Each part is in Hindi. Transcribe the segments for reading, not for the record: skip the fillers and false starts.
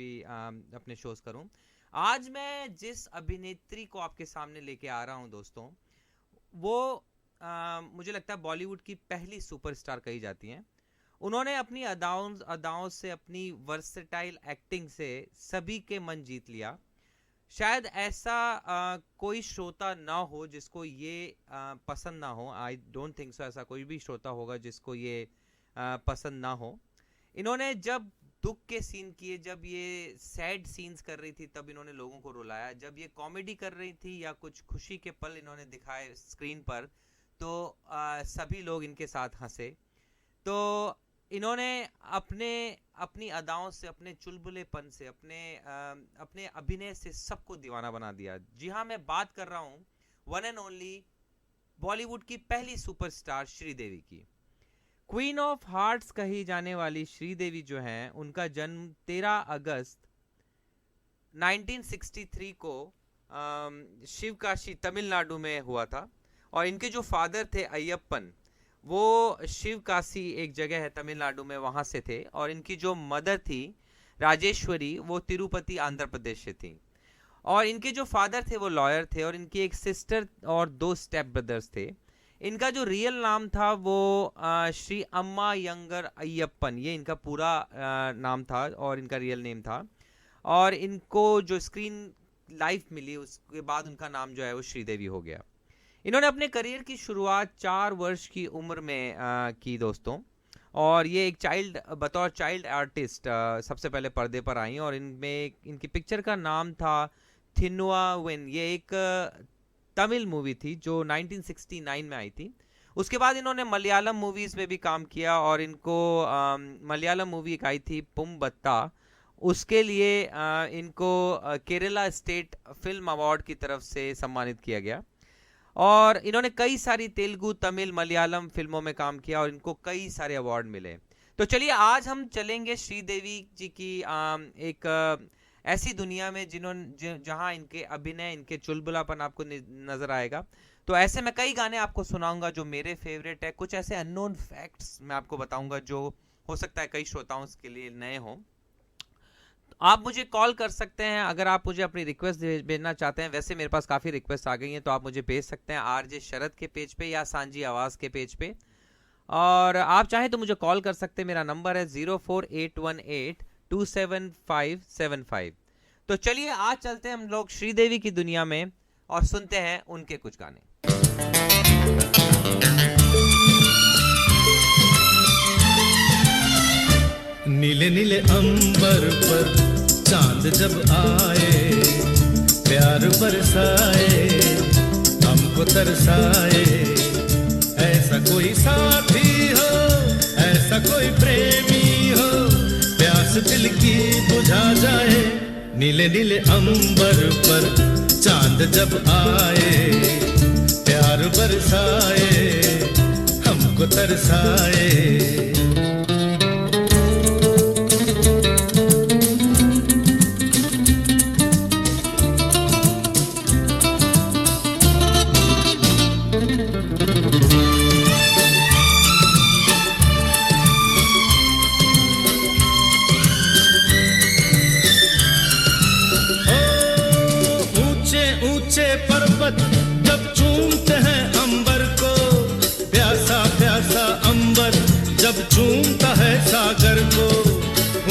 भी अपने शोज करूं। आज मैं जिस अभिनेत्री को आपके सामने लेके आ रहा हूं दोस्तों, वो मुझे लगता है बॉलीवुड की पहली सुपरस्टार कही जाती हैं। उन्होंने अपनी अदाओं से, अपनी वर्सेटाइल एक्टिंग से सभी के मन जीत लिया। शायद ऐसा कोई श्रोता ना हो जिसको ये पसंद ना हो। आई डोंट थिंक सो ऐसा कोई भी श्रोता होगा जिसको ये पसंद ना हो। इन्होंने जब दुख के सीन किए, जब ये सैड सीन्स कर रही थी, तब इन्होंने लोगों को रुलाया। जब ये कॉमेडी कर रही थी या कुछ खुशी के पल इन्होंने दिखाए स्क्रीन पर, तो सभी लोग इनके साथ हंसे। तो इन्होंने अपनी अदाओं से, अपने चुलबुलेपन से, अपने अभिनय से सबको दीवाना बना दिया। जी हाँ, मैं बात कर रहा हूँ वन एंड ओनली बॉलीवुड की पहली सुपरस्टार श्रीदेवी की। क्वीन ऑफ हार्ट्स कही जाने वाली श्रीदेवी जो हैं, उनका जन्म 13 अगस्त 1963 को शिवकाशी तमिलनाडु में हुआ था। और इनके जो फादर थे अय्यप्पन, वो शिवकाशी एक जगह है तमिलनाडु में, वहाँ से थे। और इनकी जो मदर थी राजेश्वरी, वो तिरुपति आंध्र प्रदेश से थी। और इनके जो फादर थे वो लॉयर थे, और इनकी एक सिस्टर और 2 स्टेप ब्रदर्स थे। इनका जो रियल नाम था वो श्री अम्मा यंगर अय्यप्पन, ये इनका पूरा नाम था और इनका रियल नेम था। और इनको जो स्क्रीन लाइफ मिली उसके बाद उनका नाम जो है वो श्रीदेवी हो गया। इन्होंने अपने करियर की शुरुआत 4 वर्ष की उम्र में की दोस्तों। और ये एक बतौर चाइल्ड आर्टिस्ट सबसे पहले पर्दे पर आई। और इनमें इनकी पिक्चर का नाम था थिनुआ विन। ये एक तमिल मूवी थी जो 1969 में आई थी। उसके बाद इन्होंने मलयालम मूवीज में भी काम किया, और इनको मलयालम मूवी एक आई थी पुम्बत्ता, उसके लिए इनको केरला स्टेट फिल्म अवार्ड की तरफ से सम्मानित किया गया। और इन्होंने कई सारी तेलुगु, तमिल, मलयालम फिल्मों में काम किया और इनको कई सारे अवार्ड मिले। तो चलिए आज हम चलेंगे श्रीदेवी जी की एक ऐसी दुनिया में जहां इनके अभिनय, इनके चुलबुलापन आपको नजर आएगा। तो ऐसे मैं कई गाने आपको सुनाऊंगा जो मेरे फेवरेट है। कुछ ऐसे अननोन फैक्ट्स मैं आपको बताऊंगा जो हो सकता है कई श्रोताओं के लिए नए हों। आप मुझे कॉल कर सकते हैं अगर आप मुझे अपनी रिक्वेस्ट भेजना चाहते हैं। वैसे मेरे पास काफ़ी रिक्वेस्ट आ गई हैं, तो आप मुझे भेज सकते हैं आरजे शरद के पेज पे या सांझी आवाज़ के पेज पे। और आप चाहें तो मुझे कॉल कर सकते हैं। मेरा नंबर है 04818275575। तो चलिए आज चलते हैं हम लोग श्रीदेवी की दुनिया में और सुनते हैं उनके कुछ गाने। नीले नीले अंबर पर चांद जब आए, प्यार बरसाए, हमको तरसाए। ऐसा कोई साथी हो, ऐसा कोई प्रेमी हो, प्यास दिल की बुझा जाए। नीले नीले अंबर पर चांद जब आए, प्यार बरसाए, हमको तरसाए। जब चूमते हैं अंबर को, प्यासा प्यासा अंबर जब चूमता है सागर को।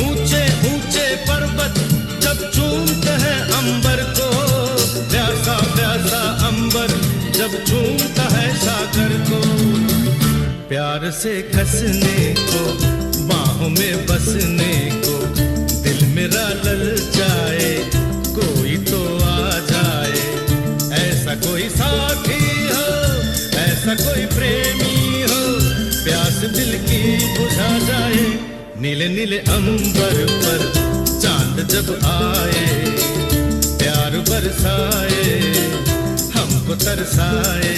ऊंचे ऊंचे पर्वत जब चूमते हैं अंबर को, प्यासा प्यासा अंबर जब चूमता है सागर को। प्यार से कसने को, बाहों में बसने को, दिल मेरा ललचाए, कोई तो आ जाए। ऐसा कोई साथी हो, ऐसा कोई प्रेमी हो, प्यास दिल की बुझा जाए। नीले नीले अंबर पर चांद जब आए, प्यार बरसाए, हमको तरसाए।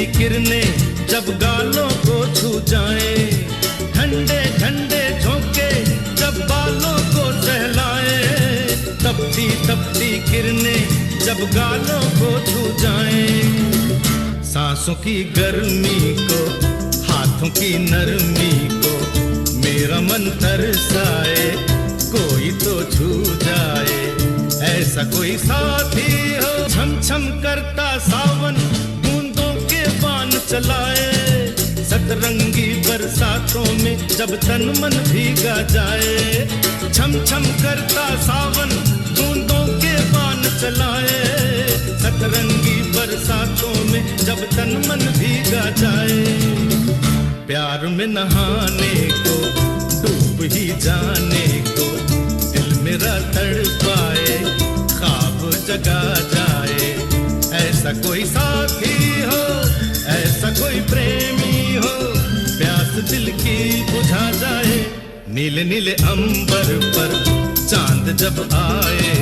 तपती किरणें जब गालों को छू जाए, ठंडे ठंडे झोंके जब बालों को सहलाए, तपती तपती किरणें जब गालों को छू जाए, सांसों की गर्मी को हाथों की नरमी को मेरा मन तरसाए, कोई तो छू जाए, ऐसा कोई साथी हो। छम छम करता सावन बूंदों के बाण चलाए, सतरंगी बरसातों में जब तन मन भीगा जाए, छम छम करता सावन बूंदों के बाण चलाए, सतरंगी बरसातों में जब तन मन भीगा जाए, प्यार में नहाने को डूब ही जाने को दिल मेरा तड़पाए, ख्वाब जगा जाए, ऐसा कोई साथी हो, ऐसा कोई प्रेमी हो, प्यास दिल की बुझा जाए, नीले नीले अंबर पर चांद जब आए,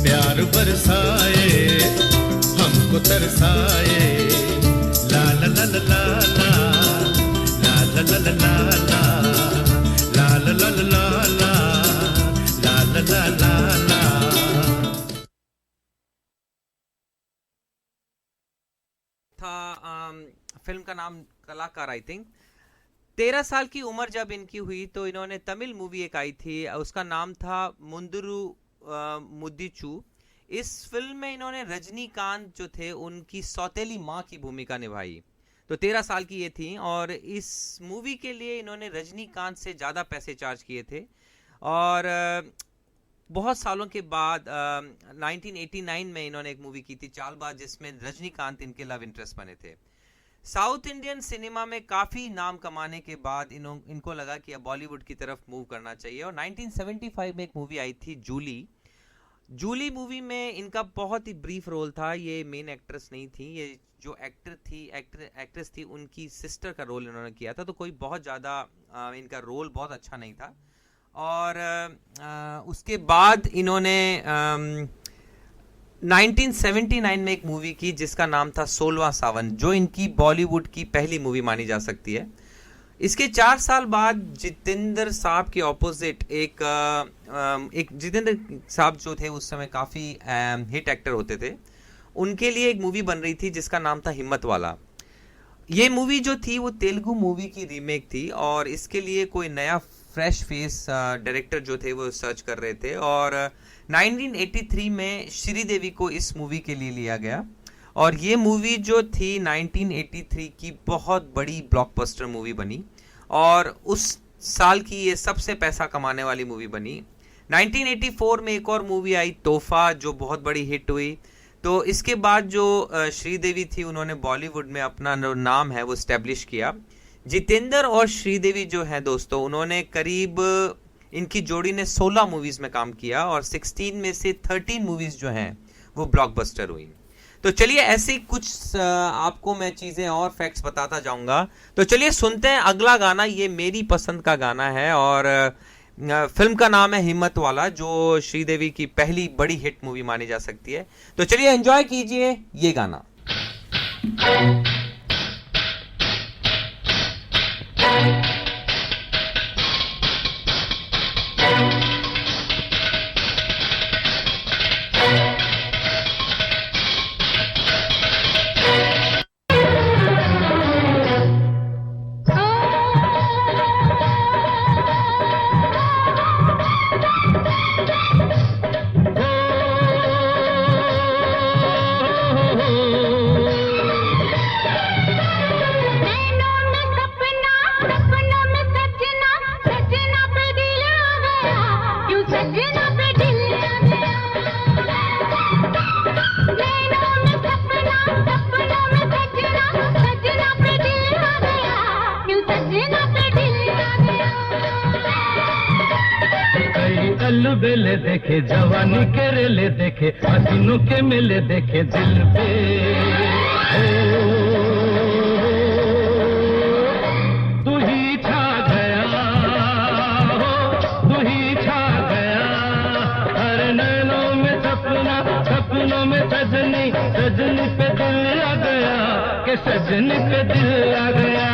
प्यार बरसाए हमको तरसाए, ला ला ला ला ला ला ला ला ला ला ला ला ला ला ला ला ला ला। था फिल्म का नाम कलाकार आई थिंक। 13 साल की उम्र जब इनकी हुई तो इन्होंने तमिल मूवी एक आई थी, उसका नाम था मुंदुरु मुद्दिचू। इस फिल्म में इन्होंने रजनीकांत जो थे उनकी सौतेली माँ की भूमिका निभाई। तो 13 साल की ये थी और इस मूवी के लिए इन्होंने रजनीकांत से ज़्यादा पैसे चार्ज किए थे। और बहुत सालों के बाद 1989 में इन्होंने एक मूवी की थी चालबाज, जिसमें रजनीकांत इनके लव इंटरेस्ट बने थे। साउथ इंडियन सिनेमा में काफ़ी नाम कमाने के बाद इनको लगा कि अब बॉलीवुड की तरफ मूव करना चाहिए और 1975 में एक मूवी आई थी जूली। जूली मूवी में इनका बहुत ही ब्रीफ रोल था, ये मेन एक्ट्रेस नहीं थी, ये जो एक्ट्रेस थी उनकी सिस्टर का रोल इन्होंने किया था। तो कोई बहुत ज़्यादा इनका रोल बहुत अच्छा नहीं था। और उसके बाद इन्होंने 1979 में एक मूवी की जिसका नाम था 16वां सावन, जो इनकी बॉलीवुड की पहली मूवी मानी जा सकती है। इसके 4 साल बाद जितेंद्र साहब के ऑपोजिट एक जितेंद्र साहब जो थे उस समय काफ़ी हिट एक्टर होते थे, उनके लिए एक मूवी बन रही थी जिसका नाम था हिम्मत वाला। ये मूवी जो थी वो तेलुगु मूवी की रीमेक थी और इसके लिए कोई नया फ्रेश फेस डायरेक्टर जो थे वो सर्च कर रहे थे। और 1983 में श्रीदेवी को इस मूवी के लिए लिया गया और ये मूवी जो थी 1983 की बहुत बड़ी ब्लॉकबस्टर मूवी बनी और उस साल की ये सबसे पैसा कमाने वाली मूवी बनी। 1984 में एक और मूवी आई तोहफा, जो बहुत बड़ी हिट हुई। तो इसके बाद जो श्रीदेवी थी उन्होंने बॉलीवुड में अपना नाम है वो स्टैब्लिश किया। जितेंद्र और श्रीदेवी जो है दोस्तों, उन्होंने करीब इनकी जोड़ी ने 16 मूवीज में काम किया और 16 में से 13 मूवीज जो हैं वो ब्लॉकबस्टर हुई। तो चलिए ऐसे ही कुछ आपको मैं चीज़ें और फैक्ट्स बताता जाऊंगा। तो चलिए सुनते हैं अगला गाना, ये मेरी पसंद का गाना है और फिल्म का नाम है हिम्मत वाला, जो श्रीदेवी की पहली बड़ी हिट मूवी मानी जा सकती है। तो चलिए एंजॉय कीजिए ये गाना। बेले देखे जवानी के रेले देखे हसीनों के मेले देखे दिल पे तू ही छा गया हो, तू ही छा गया हर नैनों में सपना, सपनों में सजनी, सजनी पे दिल आ गया कि के सजनी पे दिल आ गया।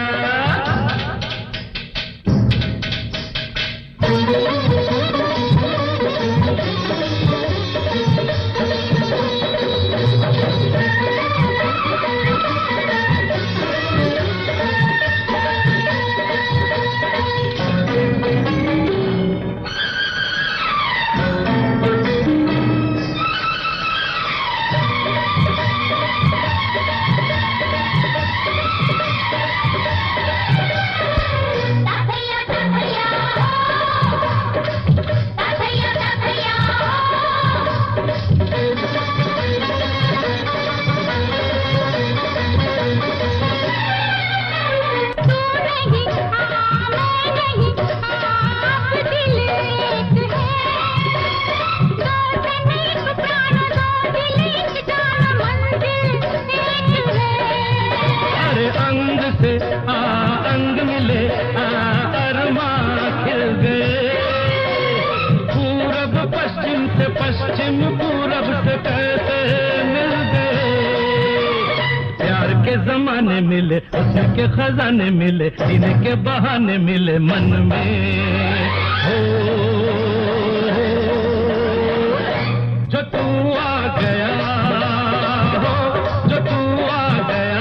अंग मिले अरमां खिल गए, पूरब पश्चिम से पश्चिम पूरब से कैसे मिल गए। प्यार के जमाने मिले, उसी के खजाने मिले, इनके बहाने मिले मन में। हो जो तू आ गया, हो जो तू आ गया।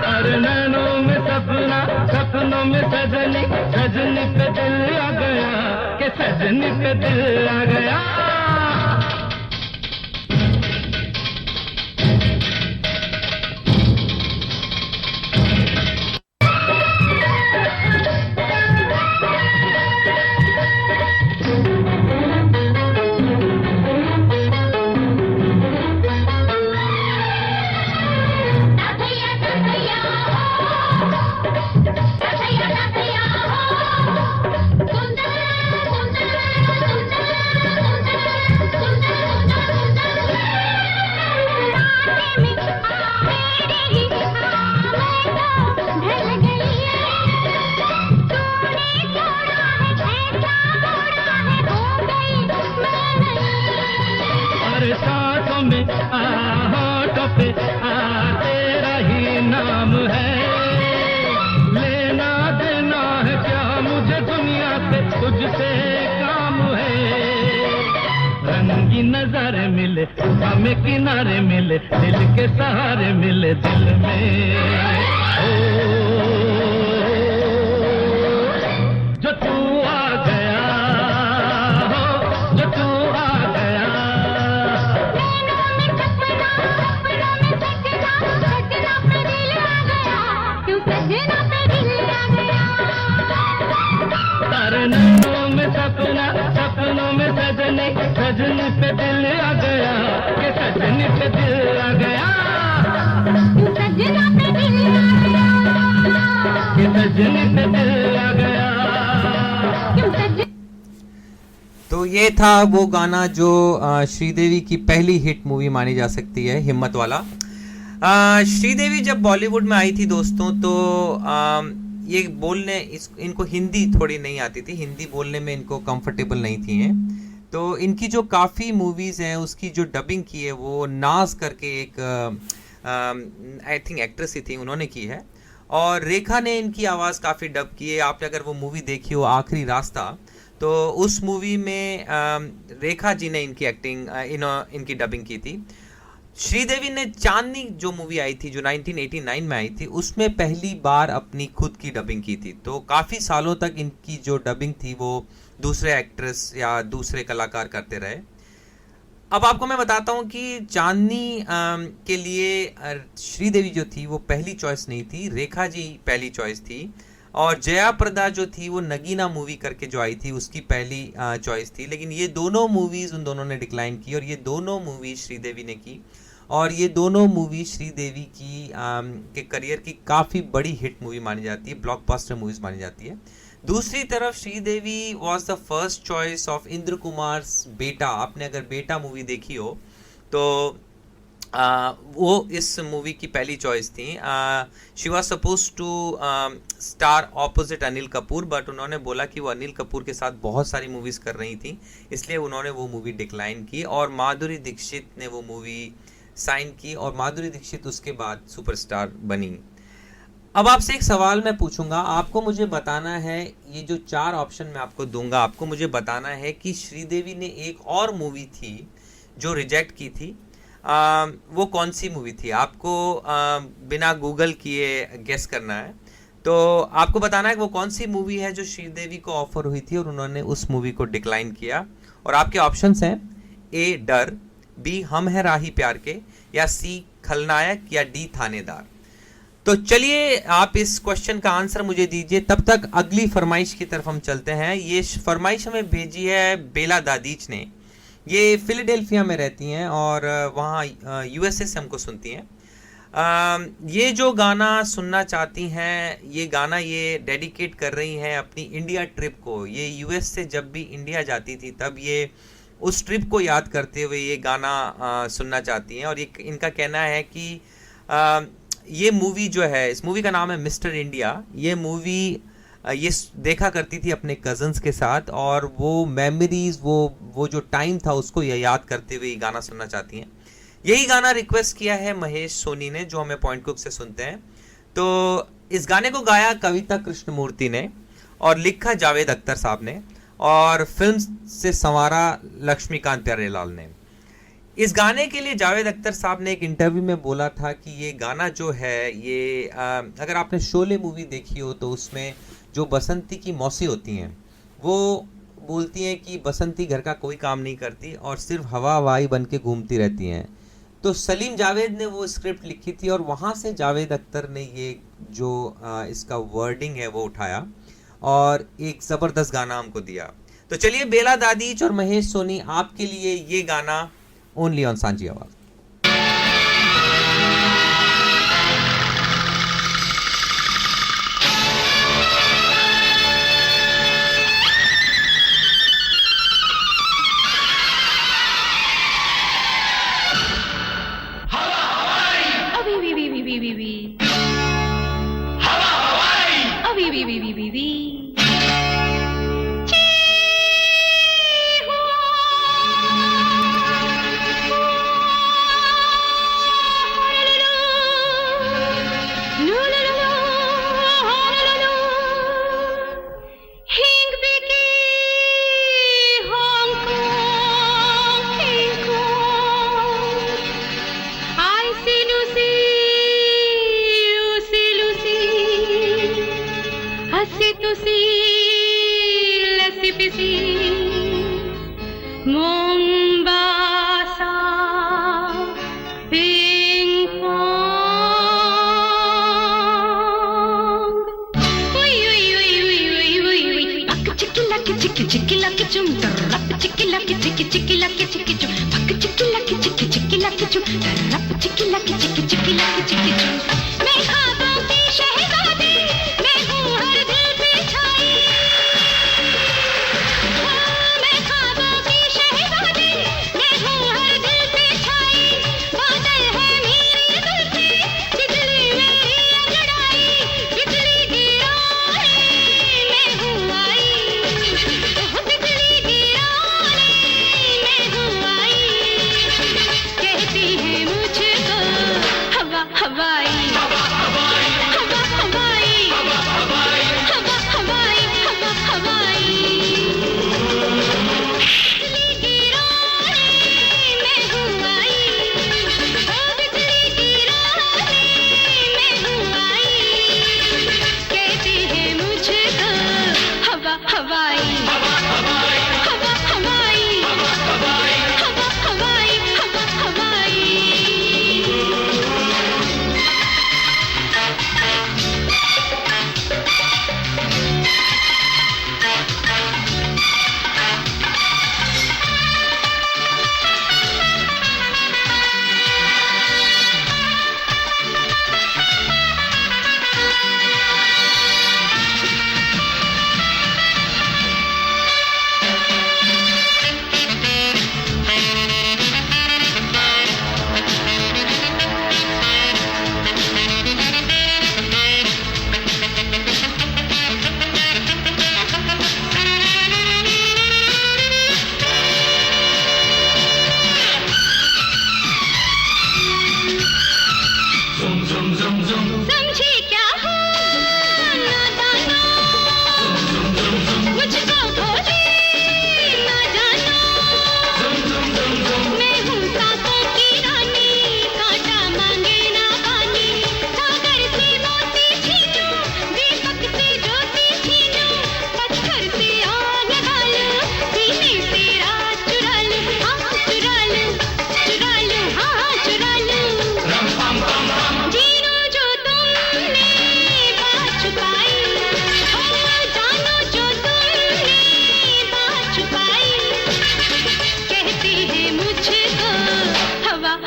अरे नैनों में सपना, सपनों में सजनी, सजनी पे दिल आ गया, के सजनी पे दिल आ गया। सांसों में होठों पे तेरा ही नाम है, लेना देना है क्या मुझे दुनिया से, तुझसे काम है। रंगी नजारे मिले, हमें किनारे मिले, दिल के सहारे मिले दिल में। जो तू आ गया, जो तू आ गया। नैनों में सपना, सपनों में सजनी, सजनी पे दिल आ गया, के सजनी पे दिल आ गया, सजना पे दिल आ गया, के सजनी पे दिल आ गया। तो ये था वो गाना जो श्रीदेवी की पहली हिट मूवी मानी जा सकती है, हिम्मत वाला। श्रीदेवी जब बॉलीवुड में आई थी दोस्तों, तो ये बोलने इनको हिंदी थोड़ी नहीं आती थी, हिंदी बोलने में इनको कंफर्टेबल नहीं थी हैं। तो इनकी जो काफ़ी मूवीज़ हैं उसकी जो डबिंग की है वो नाज करके एक आई थिंक एक्ट्रेस ही थी, उन्होंने की है। और रेखा ने इनकी आवाज़ काफ़ी डब की है। आपने अगर वो मूवी देखी हो आखिरी रास्ता, तो उस मूवी में रेखा जी ने इनकी एक्टिंग इनकी डबिंग की थी। श्रीदेवी ने चांदनी जो मूवी आई थी, जो 1989 में आई थी, उसमें पहली बार अपनी खुद की डबिंग की थी। तो काफ़ी सालों तक इनकी जो डबिंग थी वो दूसरे एक्ट्रेस या दूसरे कलाकार करते रहे। अब आपको मैं बताता हूँ कि चांदनी के लिए श्रीदेवी जो थी वो पहली चॉइस नहीं थी, रेखा जी पहली चॉइस थी। और जया प्रदा जो थी वो नगीना मूवी करके जो आई थी उसकी पहली चॉइस थी। लेकिन ये दोनों मूवीज़ उन दोनों ने डिक्लाइन की और ये दोनों मूवी श्रीदेवी ने की। और ये दोनों मूवी श्रीदेवी की के करियर की काफ़ी बड़ी हिट मूवी मानी जाती है, ब्लॉकबस्टर मूवीज़ मानी जाती है। दूसरी तरफ Sridevi was the first choice of Indra Kumar बेटा। आपने अगर बेटा मूवी देखी हो तो वो इस मूवी की पहली चॉइस थी। She was suppose to star opposite Anil Kapoor, but उन्होंने बोला कि वो अनिल कपूर के साथ बहुत सारी मूवीज़ कर रही थी, इसलिए उन्होंने वो मूवी डिक्लाइन की और माधुरी दीक्षित ने वो मूवी साइन की और माधुरी दीक्षित उसके बाद सुपरस्टार बनी। अब आपसे एक सवाल मैं पूछूंगा, आपको मुझे बताना है, ये जो 4 ऑप्शन मैं आपको दूंगा, आपको मुझे बताना है कि श्रीदेवी ने एक और मूवी थी जो रिजेक्ट की थी, वो कौन सी मूवी थी? आपको बिना गूगल किए गेस करना है। तो आपको बताना है कि वो कौन सी मूवी है जो श्रीदेवी को ऑफर हुई थी और उन्होंने उस मूवी को डिक्लाइन किया। और आपके ऑप्शंस हैं ए डर, बी हम हैं राही प्यार के, या सी खलनायक, या डी थानेदार। तो चलिए आप इस क्वेश्चन का आंसर मुझे दीजिए, तब तक अगली फरमाइश की तरफ हम चलते हैं। ये फरमाइश हमें भेजी है बेला दादीच ने। ये फिलाडेल्फिया में रहती हैं और वहाँ यूएसए से हमको सुनती हैं। ये जो गाना सुनना चाहती हैं, ये गाना ये डेडिकेट कर रही हैं अपनी इंडिया ट्रिप को। ये यूएस से जब भी इंडिया जाती थी तब ये उस ट्रिप को याद करते हुए ये गाना सुनना चाहती हैं। और ये इनका कहना है कि ये मूवी जो है, इस मूवी का नाम है मिस्टर इंडिया। ये मूवी ये देखा करती थी अपने कजन्स के साथ और वो मेमोरीज, वो जो टाइम था उसको ये याद करते हुए ये गाना सुनना चाहती हैं। यही गाना रिक्वेस्ट किया है महेश सोनी ने, जो हमें पॉइंट कुक से सुनते हैं। तो इस गाने को गाया कविता कृष्णमूर्ति ने और लिखा जावेद अख्तर साहब ने और फिल्म से संवारा लक्ष्मीकांत प्यारेलाल ने। इस गाने के लिए जावेद अख्तर साहब ने एक इंटरव्यू में बोला था कि ये गाना जो है ये अगर आपने शोले मूवी देखी हो तो उसमें जो बसंती की मौसी होती हैं वो बोलती हैं कि बसंती घर का कोई काम नहीं करती और सिर्फ हवा हवाई बन के घूमती रहती हैं। तो सलीम जावेद ने वो स्क्रिप्ट लिखी थी और वहाँ से जावेद अख्तर ने ये जो इसका वर्डिंग है वो उठाया और एक ज़बरदस्त गाना हमको दिया। तो चलिए बेला दादीच और महेश सोनी आपके लिए ये गाना ओनली ऑन सांझी आवाज़। कहती है मुझे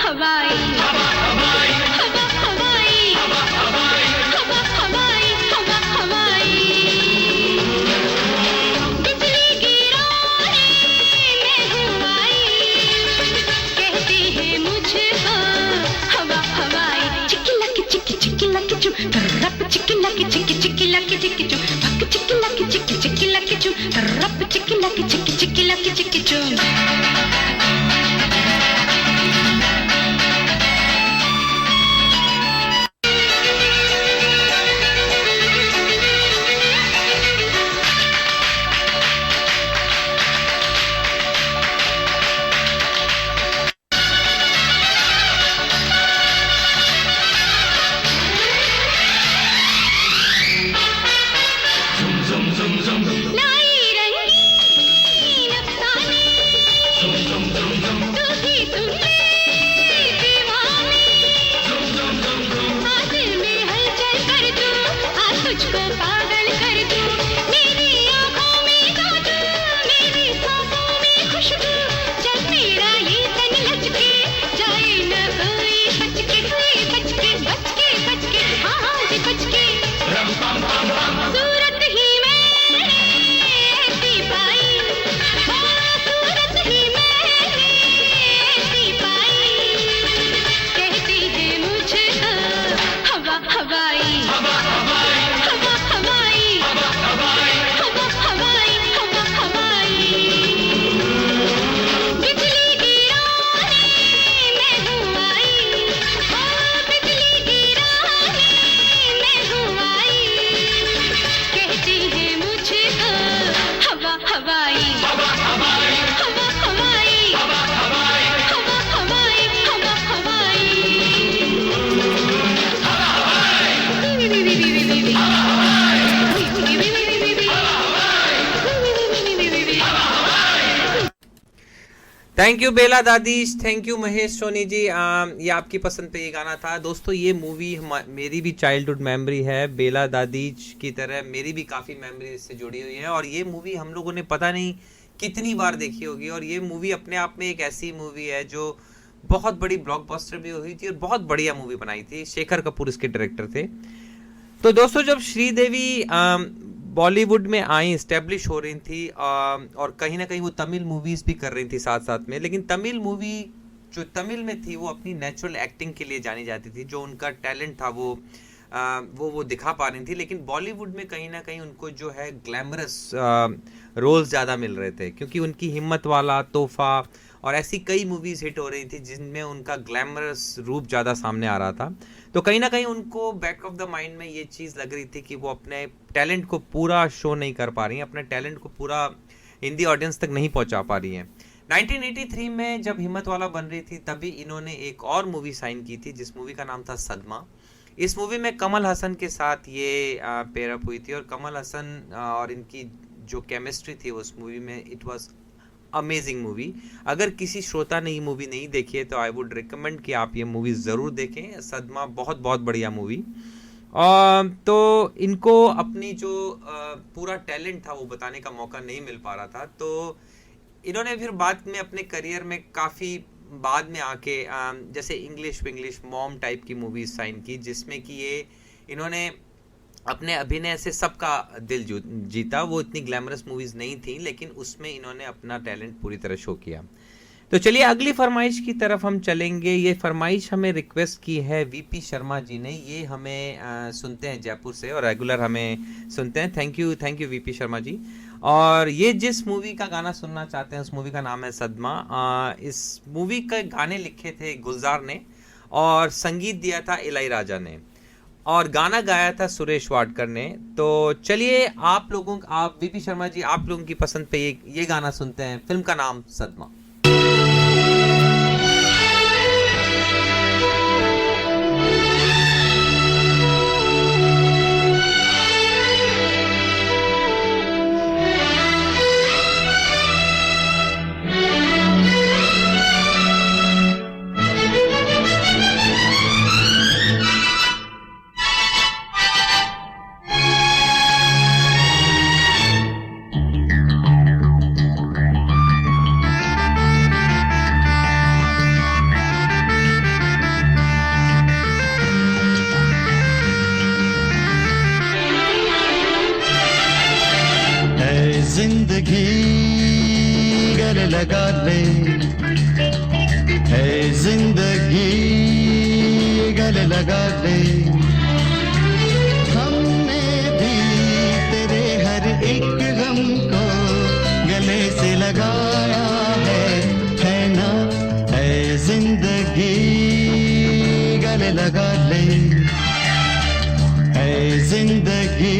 हवाई हवा हवाई हवा हवाई हवा हवाई हवा हवाई हवा हवाई बिजली गिराने मैं हूँ आई कहती है मुझको हवा हवाई चिकी लकी चू रप चिकी लकी चिकी लकी चिकी चू भक चिकी लकी चू रप चिकी लकी चिकी चू थैंक यू बेला दादीश, थैंक यू महेश सोनी जी। ये आपकी पसंद पे ये गाना था। दोस्तों ये मूवी मेरी भी चाइल्डहुड मेमोरी है, बेला दादीश की तरह मेरी भी काफ़ी मेमोरी इससे जुड़ी हुई है। और ये मूवी हम लोगों ने पता नहीं कितनी बार देखी होगी। और ये मूवी अपने आप में एक ऐसी मूवी है जो बहुत बड़ी ब्लॉकबस्टर भी हुई थी और बहुत बढ़िया मूवी बनाई थी। शेखर कपूर इसके डायरेक्टर थे। तो दोस्तों जब श्रीदेवी बॉलीवुड में आई, इस्टेब्लिश हो रही थी और कहीं ना कहीं वो तमिल मूवीज भी कर रही थी साथ साथ में, लेकिन तमिल मूवी जो तमिल में थी वो अपनी नेचुरल एक्टिंग के लिए जानी जाती थी। जो उनका टैलेंट था वो दिखा पा रही थी। लेकिन बॉलीवुड में कहीं ना कहीं उनको जो है ग्लैमरस रोल्स ज़्यादा मिल रहे थे, क्योंकि उनकी हिम्मत वाला, तोहफा और ऐसी कई मूवीज हिट हो रही थी जिनमें उनका ग्लैमरस रूप ज़्यादा सामने आ रहा था। तो कहीं ना कहीं उनको बैक ऑफ द माइंड में ये चीज़ लग रही थी कि वो अपने टैलेंट को पूरा शो नहीं कर पा रही हैं, अपने टैलेंट को पूरा हिंदी ऑडियंस तक नहीं पहुंचा पा रही हैं। 1983 में जब हिम्मत वाला बन रही थी तभी इन्होंने एक और मूवी साइन की थी जिस मूवी का नाम था सदमा। इस मूवी में कमल हसन के साथ ये पेयर अप हुई थी और कमल हसन और इनकी जो केमिस्ट्री थी उस मूवी में, इट वाज अमेजिंग मूवी। अगर किसी श्रोता ने ये मूवी नहीं देखी है तो आई वुड रिकमेंड कि आप ये मूवी ज़रूर देखें। सदमा बहुत बहुत बढ़िया मूवी। तो इनको अपनी जो पूरा टैलेंट था वो बताने का मौका नहीं मिल पा रहा था। तो इन्होंने फिर बाद में अपने करियर में काफ़ी बाद में आके जैसे इंग्लिश मॉम टाइप की मूवीज साइन की, जिसमें कि ये इन्होंने अपने अभिनय से सबका दिल जीता। वो इतनी ग्लैमरस मूवीज नहीं थी लेकिन उसमें इन्होंने अपना टैलेंट पूरी तरह शो किया। तो चलिए अगली फरमाइश की तरफ हम चलेंगे। ये फरमाइश हमें रिक्वेस्ट की है वीपी शर्मा जी ने। ये हमें सुनते हैं जयपुर से और रेगुलर हमें सुनते हैं। थैंक यू वीपी शर्मा जी। और ये जिस मूवी का गाना सुनना चाहते हैं उस मूवी का नाम है सदमा। इस मूवी के गाने लिखे थे गुलजार ने और संगीत दिया था इलैयाराजा ने और गाना गाया था सुरेश वाडकर ने। तो चलिए आप वीपी शर्मा जी, आप लोगों की पसंद पे ये गाना सुनते हैं। फिल्म का नाम सदमा। लगा ले, है जिंदगी गले लगा ले। हमने भी तेरे हर एक गम को गले से लगाया है ना, है जिंदगी गले लगा ले, है जिंदगी।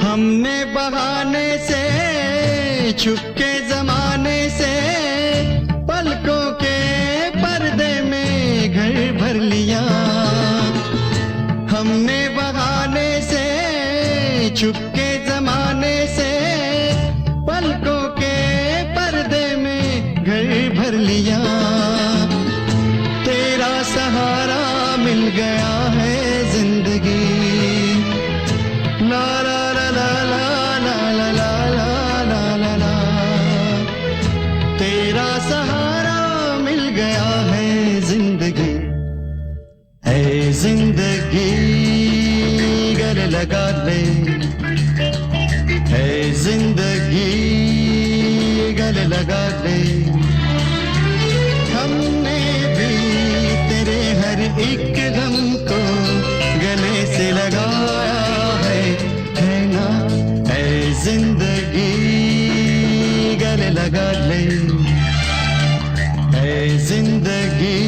हमने बहाने से छुपके जमाने से पलकों के पर्दे में घर भर लिया। हमने बहाने से छुपके जमाने से पलकों के पर्दे में घर भर लिया। तेरा सहारा मिल गया है जिंदगी, ला ला ला ला ला ला ला ला ला ला ला। तेरा सहारा मिल गया है जिंदगी, है जिंदगी गले लगा ले, है जिंदगी गले लगा ले। हमने भी तेरे हर एक गम को गले से लगाया है ना, है जिंदगी गले लगा ले, है जिंदगी।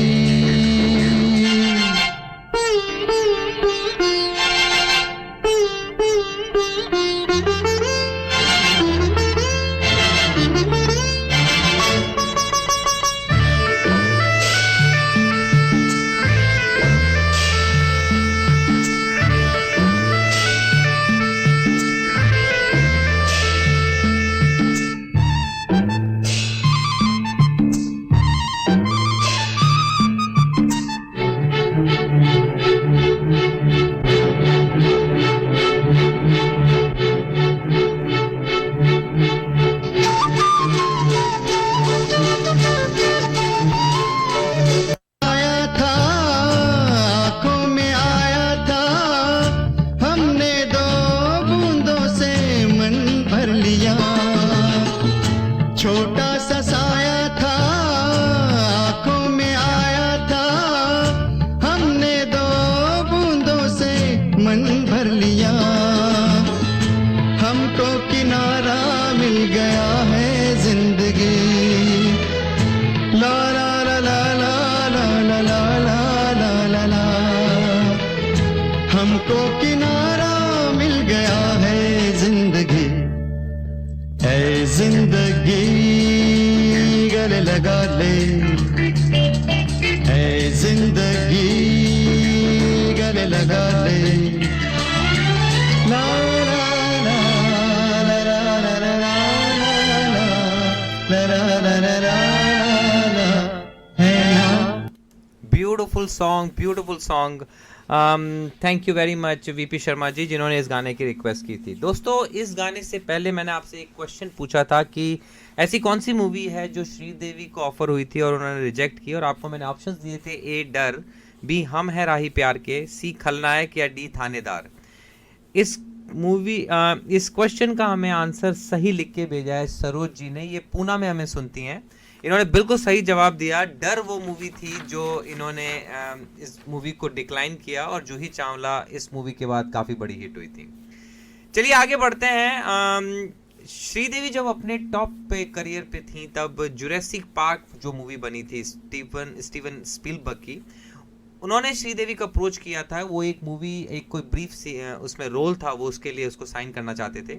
छोटा सा साया था, आंखों में आया था, हमने दो बूंदों से मन भर लिया। हमको किनारा मिल गया है जिंदगी, ला ला ला ला ला ला ला ला ला ला ला। हमको किनारा मिल गया है जिंदगी, है जिंदगी गले लगा ले, है जिंदगी गले लगा ले। ला ला ला ला ला ला ला ला ला ला ला ला, है ना। Beautiful song. Thank you very much VP Sharma ji, जिन्होंने इस गाने की रिक्वेस्ट की थी। दोस्तों, इस गाने से पहले मैंने आपसे एक क्वेश्चन पूछा था कि ऐसी कौन सी मूवी है जो श्रीदेवी को ऑफर हुई थी और उन्होंने रिजेक्ट की, और आपको मैंने ऑप्शंस दिए थे ए डर, बी हम है राही प्यार के, सी खलनायक, या डी थानेदार। इस क्वेश्चन का हमें आंसर सही लिख के भेजा है सरोज जी ने, ये पूना में हमें सुनती हैं। इन्होंने बिल्कुल सही जवाब दिया। डर वो मूवी थी जो इन्होंने इस मूवी को डिक्लाइन किया, और जूही चावला इस मूवी के बाद काफ़ी बड़ी हिट हुई थी। चलिए आगे बढ़ते हैं। श्रीदेवी जब अपने टॉप पे करियर पे थी, तब जुरासिक पार्क जो मूवी बनी थी स्टीवन स्पीलबर्ग की, उन्होंने श्रीदेवी को अप्रोच किया था। वो एक मूवी, एक कोई ब्रीफ उसमें रोल था, वो उसके लिए उसको साइन करना चाहते थे।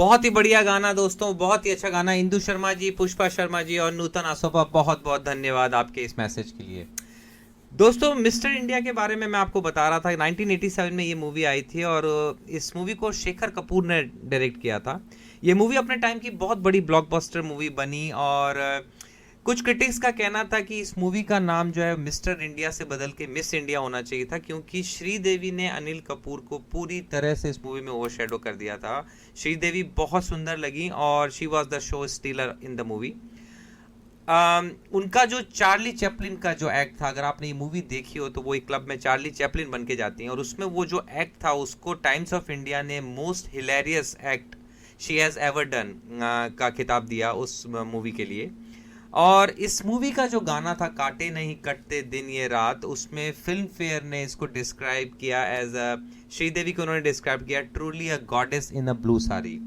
बहुत ही बढ़िया गाना दोस्तों, बहुत ही अच्छा गाना। इंदु शर्मा जी, पुष्पा शर्मा जी और नूतन आसोपा, बहुत बहुत धन्यवाद आपके इस मैसेज के लिए। दोस्तों मिस्टर इंडिया के बारे में मैं आपको बता रहा था, 1987 में ये मूवी आई थी और इस मूवी को शेखर कपूर ने डायरेक्ट किया था। ये मूवी अपने टाइम की बहुत बड़ी ब्लॉकबस्टर मूवी बनी और कुछ क्रिटिक्स का कहना था कि इस मूवी का नाम जो है मिस्टर इंडिया से बदल के मिस इंडिया होना चाहिए था, क्योंकि श्रीदेवी ने अनिल कपूर को पूरी तरह से इस मूवी में ओवरशैडो कर दिया था। श्रीदेवी बहुत सुंदर लगी और she was the show stealer in the movie. उनका जो चार्ली चैपलिन का जो एक्ट था, अगर आपने ये मूवी देखी हो तो वो एक क्लब में चार्ली चैपलिन बन के जाती हैं और उसमें वो जो एक्ट था उसको टाइम्स ऑफ इंडिया ने most hilarious act she has ever done का खिताब दिया उस मूवी के लिए। और इस मूवी का जो गाना था काटे नहीं कटते दिन ये रात, उसमें फिल्म फेयर ने इसको डिस्क्राइब किया एज अ, श्रीदेवी को उन्होंने डिस्क्राइब किया truly a goddess in a blue sari.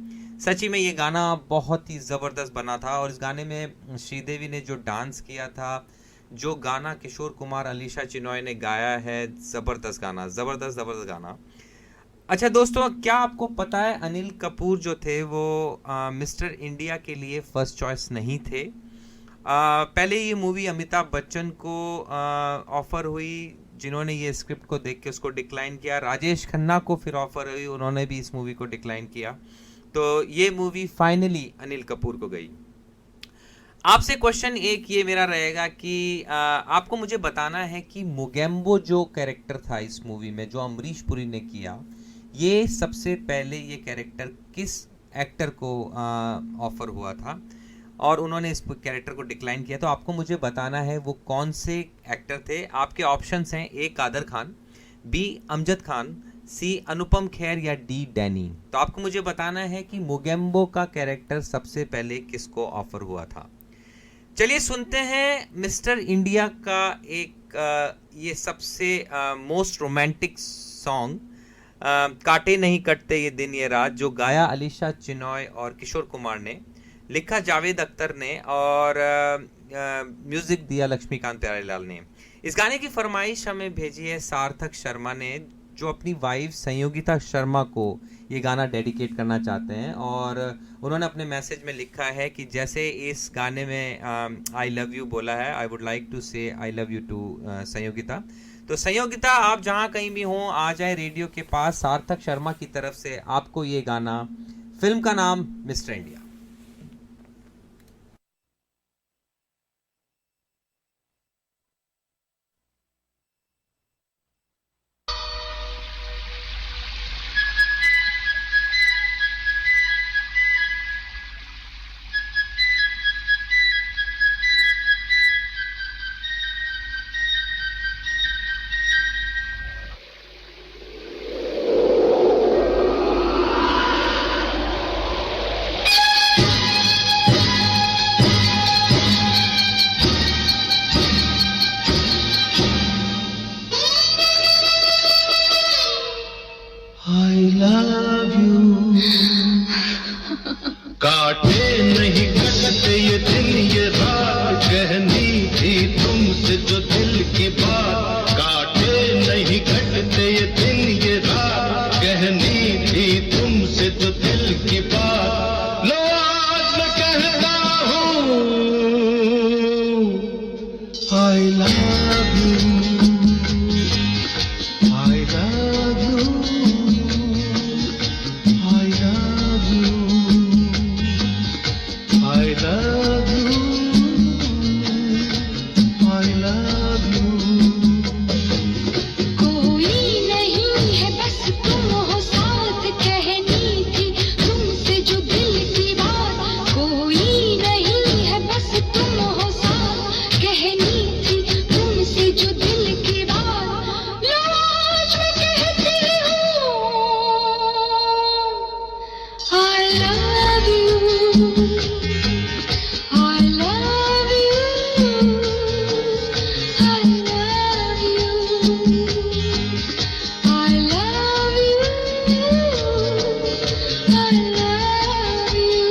सच्ची में ये गाना बहुत ही ज़बरदस्त बना था और इस गाने में श्रीदेवी ने जो डांस किया था, जो गाना किशोर कुमार अलीशा चिनॉय ने गाया है, ज़बरदस्त गाना, ज़बरदस्त ज़बरदस्त गाना। अच्छा दोस्तों, क्या आपको पता है अनिल कपूर जो थे वो मिस्टर इंडिया के लिए फर्स्ट चॉइस नहीं थे। पहले ये मूवी अमिताभ बच्चन को ऑफर हुई, जिन्होंने ये स्क्रिप्ट को देख के उसको डिक्लाइन किया। राजेश खन्ना को फिर ऑफर हुई, उन्होंने भी इस मूवी को डिक्लाइन किया। तो ये मूवी फाइनली अनिल कपूर को गई। आपसे क्वेश्चन एक ये मेरा रहेगा कि आपको मुझे बताना है कि मोगेम्बो जो कैरेक्टर था इस मूवी में, जो अमरीश पुरी ने किया, ये सबसे पहले ये कैरेक्टर किस एक्टर को ऑफर हुआ था और उन्होंने इस कैरेक्टर को डिक्लाइन किया। तो आपको मुझे बताना है वो कौन से एक्टर थे। आपके ऑप्शंस हैं ए कादर खान, बी अमजद खान, सी अनुपम खेर या डी डैनी। तो आपको मुझे बताना है कि मोगेम्बो का कैरेक्टर सबसे पहले किसको ऑफर हुआ था। चलिए सुनते हैं मिस्टर इंडिया का एक ये सबसे मोस्ट रोमांटिक सॉन्ग काटे नहीं कटते ये दिन ये रात, जो गाया अलीशा चिनॉय और किशोर कुमार ने, लिखा जावेद अख्तर ने और म्यूजिक दिया लक्ष्मीकांत प्यारेलाल ने। इस गाने की फरमाइश हमें भेजी है सार्थक शर्मा ने, जो अपनी वाइफ संयोगिता शर्मा को ये गाना डेडिकेट करना चाहते हैं और उन्होंने अपने मैसेज में लिखा है कि जैसे इस गाने में आई लव यू बोला है, I would like to say I love you too Sanyogita. तो संयोगिता, आप जहाँ कहीं भी हों आ जाए रेडियो के पास। सार्थक शर्मा की तरफ से आपको ये गाना, फिल्म का नाम mister India. I love you. काटे नहीं कटते ये दिन ये रात, कहनी थी तुमसे जो दिल की बात। काटे नहीं कटते ये दिन ये रात, कहनी थी तुमसे जो दिल की बात। लो आज मैं कहता हूँ I love you. I love you. I love you. I love you. I love you. कोई नहीं है बस तुम हो साथ, कहनी थी तुमसे जो दिल की बात। कोई नहीं है बस तुम हो साथ, कहनी थी तुमसे जो दिल की बात। लो आज मैं कहती हूँ I love you. I love you. I love you. I love you.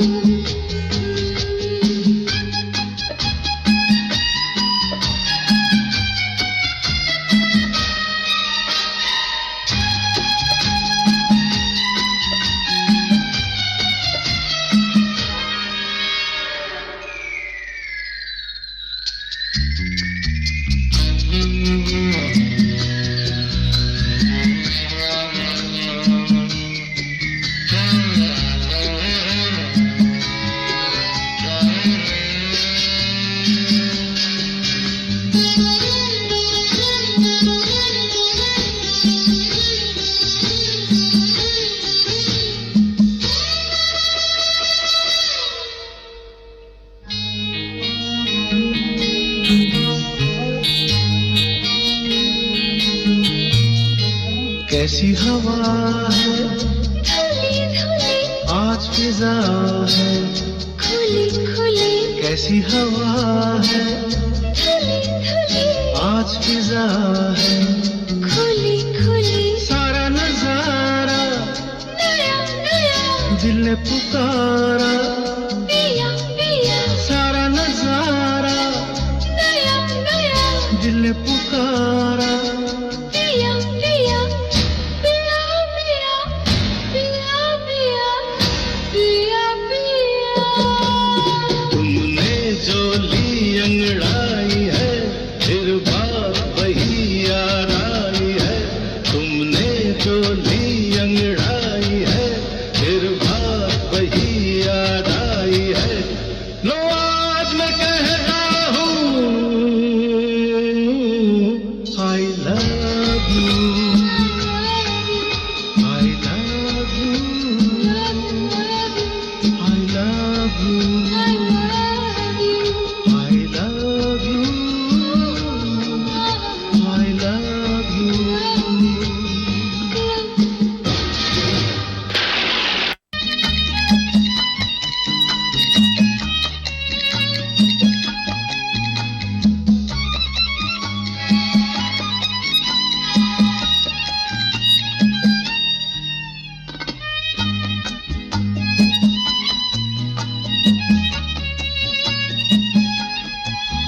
कैसी हवा है धुली धुली आज फिजा है, खुली खुली कैसी हवा है धुली धुली आज फिजा है, खुली खुली सारा नजारा नया नया दिल ने पुकारा, पिया पिया सारा नजारा नया नया दिल ने पुकारा, पिया पिया पिया पिया पिया पिया पिया पिया तुमने जो ली अंगड़ाई है फिर बात वही यार आई है, तुमने जो ली अंगड़ाई है फिर बात वही याद आई है, लो आज मैं कहता हूँ आई love you, I love you, I love you, I love you, I love you.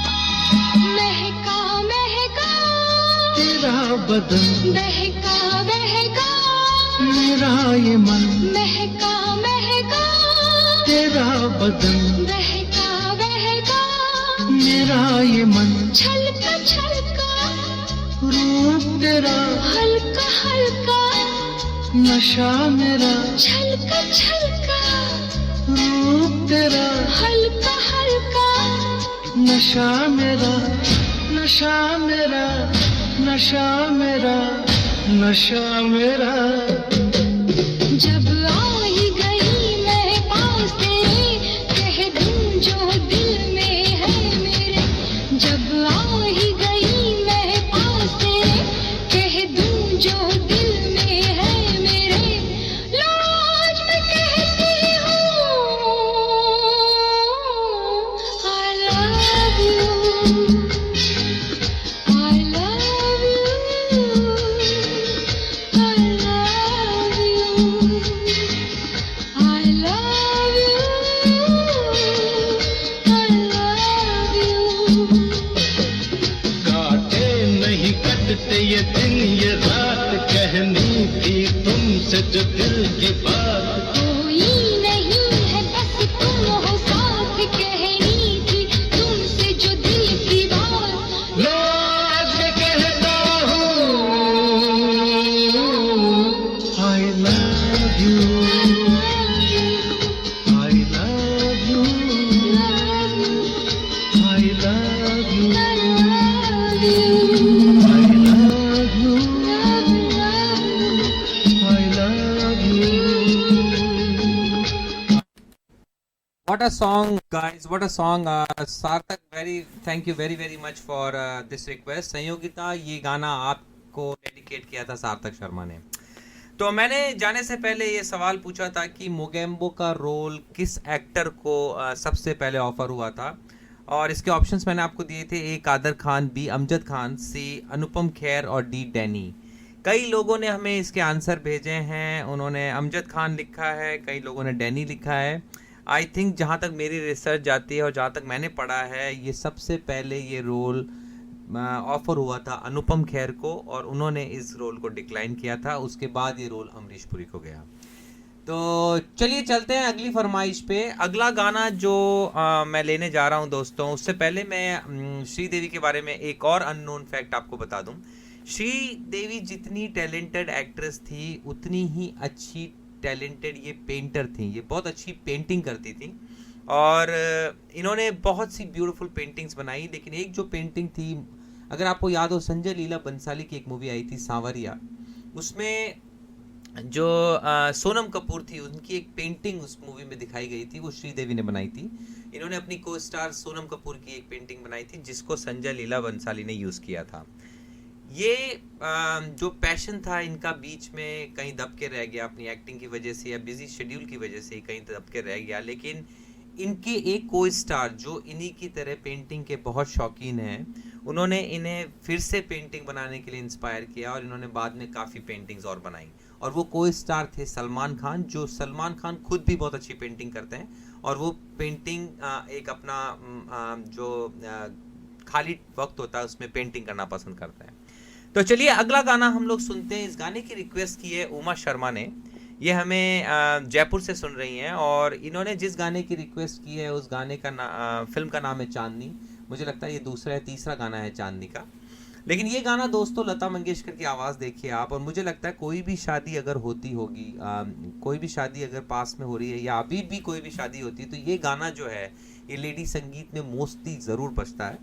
महका महका तेरा बदन बहका बहका मेरा ये मन, महका महका तेरा बदन बहका बहका मेरा ये मन, छलका छलका रूप तेरा हल्का हल्का नशा मेरा, छलका छलका रूप तेरा हल्का हल्का नशा मेरा, नशा मेरा, नशा मेरा, नशा मेरा, जब आई गई मैं पास तेरे कह दूं जो दिल में है मेरे, जब आई गई मैं पास तेरे कह दूं जो दिल में है मेरे, लो आज मैं कहती हूँ I love you, I love you, I love you, I love you, I love you. काटे नहीं कटते ये दिन ये रात, कहनी थी तुमसे जो दिल की बात, कोई नहीं है बस तुम हो साथ, कहनी थी तुमसे जो दिल की बात, लो आज मैं कहता हूँ I love you, I love you, I love you, I love you, I love you. What a song, guys! What a song! सार्थक, thank you very much for this request. Sanyogita, ये गाना आपको डेडिकेट किया था सार्थक शर्मा ने। तो मैंने जाने से पहले ये सवाल पूछा था कि मोगेम्बो का रोल किस एक्टर को सबसे पहले ऑफर हुआ था, और इसके ऑप्शंस मैंने आपको दिए थे: ए कादर खान, बी अमजद खान, सी अनुपम खेर और डी डैनी। कई लोगों ने हमें इसके आंसर भेजे हैं, उन्होंने अमजद खान लिखा है, कई लोगों ने डैनी लिखा है। आई थिंक जहाँ तक मेरी रिसर्च जाती है और जहाँ तक मैंने पढ़ा है, ये सबसे पहले ये रोल ऑफर हुआ था अनुपम खेर को, और उन्होंने इस रोल को डिक्लाइन किया था। उसके बाद ये रोल अमरीश पुरी को गया। तो चलिए चलते हैं अगली फरमाइश पे। अगला गाना जो मैं लेने जा रहा हूँ दोस्तों, उससे पहले मैं श्रीदेवी के बारे में एक और अननोन फैक्ट आपको बता दूं। श्रीदेवी जितनी टैलेंटेड एक्ट्रेस थी, उतनी ही अच्छी टैलेंटेड ये पेंटर थी। ये बहुत अच्छी पेंटिंग करती थी और इन्होंने बहुत सी ब्यूटीफुल पेंटिंग्स बनाई। लेकिन एक जो पेंटिंग थी, अगर आपको याद हो, संजय लीला बंसाली की एक मूवी आई थी सांवरिया, उसमें जो सोनम कपूर थी, उनकी एक पेंटिंग उस मूवी में दिखाई गई थी, वो श्रीदेवी ने बनाई थी। इन्होंने अपनी को स्टार सोनम कपूर की एक पेंटिंग बनाई थी, जिसको संजय लीला बंसाली ने यूज़ किया था। ये जो पैशन था इनका बीच में कहीं दब के रह गया, अपनी एक्टिंग की वजह से या बिजी शेड्यूल की वजह से कहीं दब के रह गया। लेकिन इनके एक को स्टार जो इन्हीं की तरह पेंटिंग के बहुत शौकीन हैं, उन्होंने इन्हें फिर से पेंटिंग बनाने के लिए इंस्पायर किया और इन्होंने बाद में काफ़ी पेंटिंग्स और बनाई। और वो को स्टार थे सलमान खान, जो सलमान खान खुद भी बहुत अच्छी पेंटिंग करते हैं और वो पेंटिंग एक अपना जो खाली वक्त होता है उसमें पेंटिंग करना पसंद करते हैं। तो चलिए अगला गाना हम लोग सुनते हैं। इस गाने की रिक्वेस्ट की है उमा शर्मा ने, ये हमें जयपुर से सुन रही हैं और इन्होंने जिस गाने की रिक्वेस्ट की है उस गाने का फिल्म का नाम है चांदनी। मुझे लगता है ये दूसरा या तीसरा गाना है चांदनी का। लेकिन ये गाना दोस्तों लता मंगेशकर की आवाज़ देखिए आप, और मुझे लगता है कोई भी शादी अगर होती होगी, कोई भी शादी अगर पास में हो रही है या अभी भी कोई भी शादी होती है, तो ये गाना जो है ये लेडी संगीत में मोस्टली ज़रूर बजता है।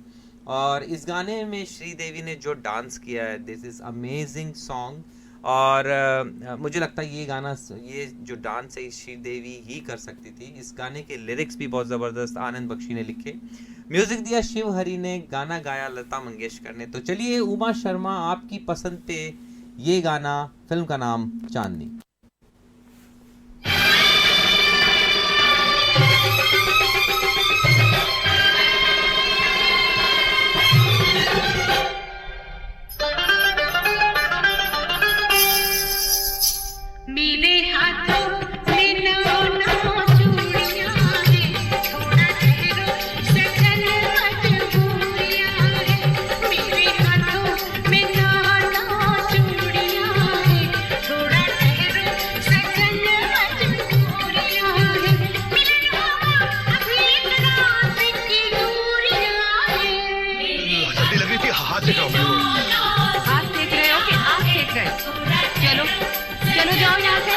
और इस गाने में श्रीदेवी ने जो डांस किया है, दिस इज़ अमेजिंग सॉन्ग। और मुझे लगता है ये गाना, ये जो डांस है श्रीदेवी ही कर सकती थी। इस गाने के लिरिक्स भी बहुत ज़बरदस्त आनंद बख्शी ने लिखे, म्यूज़िक दिया शिव हरी ने, गाना गाया लता मंगेशकर ने। तो चलिए उमा शर्मा आपकी पसंद पे ये गाना, फिल्म का नाम चांदनी। मेरे हाथों में नौना चूड़ियां हैं, थोड़ा ठहरो सजन मजबूरियां हैं। मेरे हाथों में नौना चूड़ियां हैं, थोड़ा ठहरो सजन मजबूरियां हैं। मिलन होगा अभी रात की दूरियां हैं। ठंडी लग रही थी, हाथ देख रहा हूँ मैं। हाथ देख रहे हो कि आँख देख रहे हो? चलो चलो जाओ यहाँ से।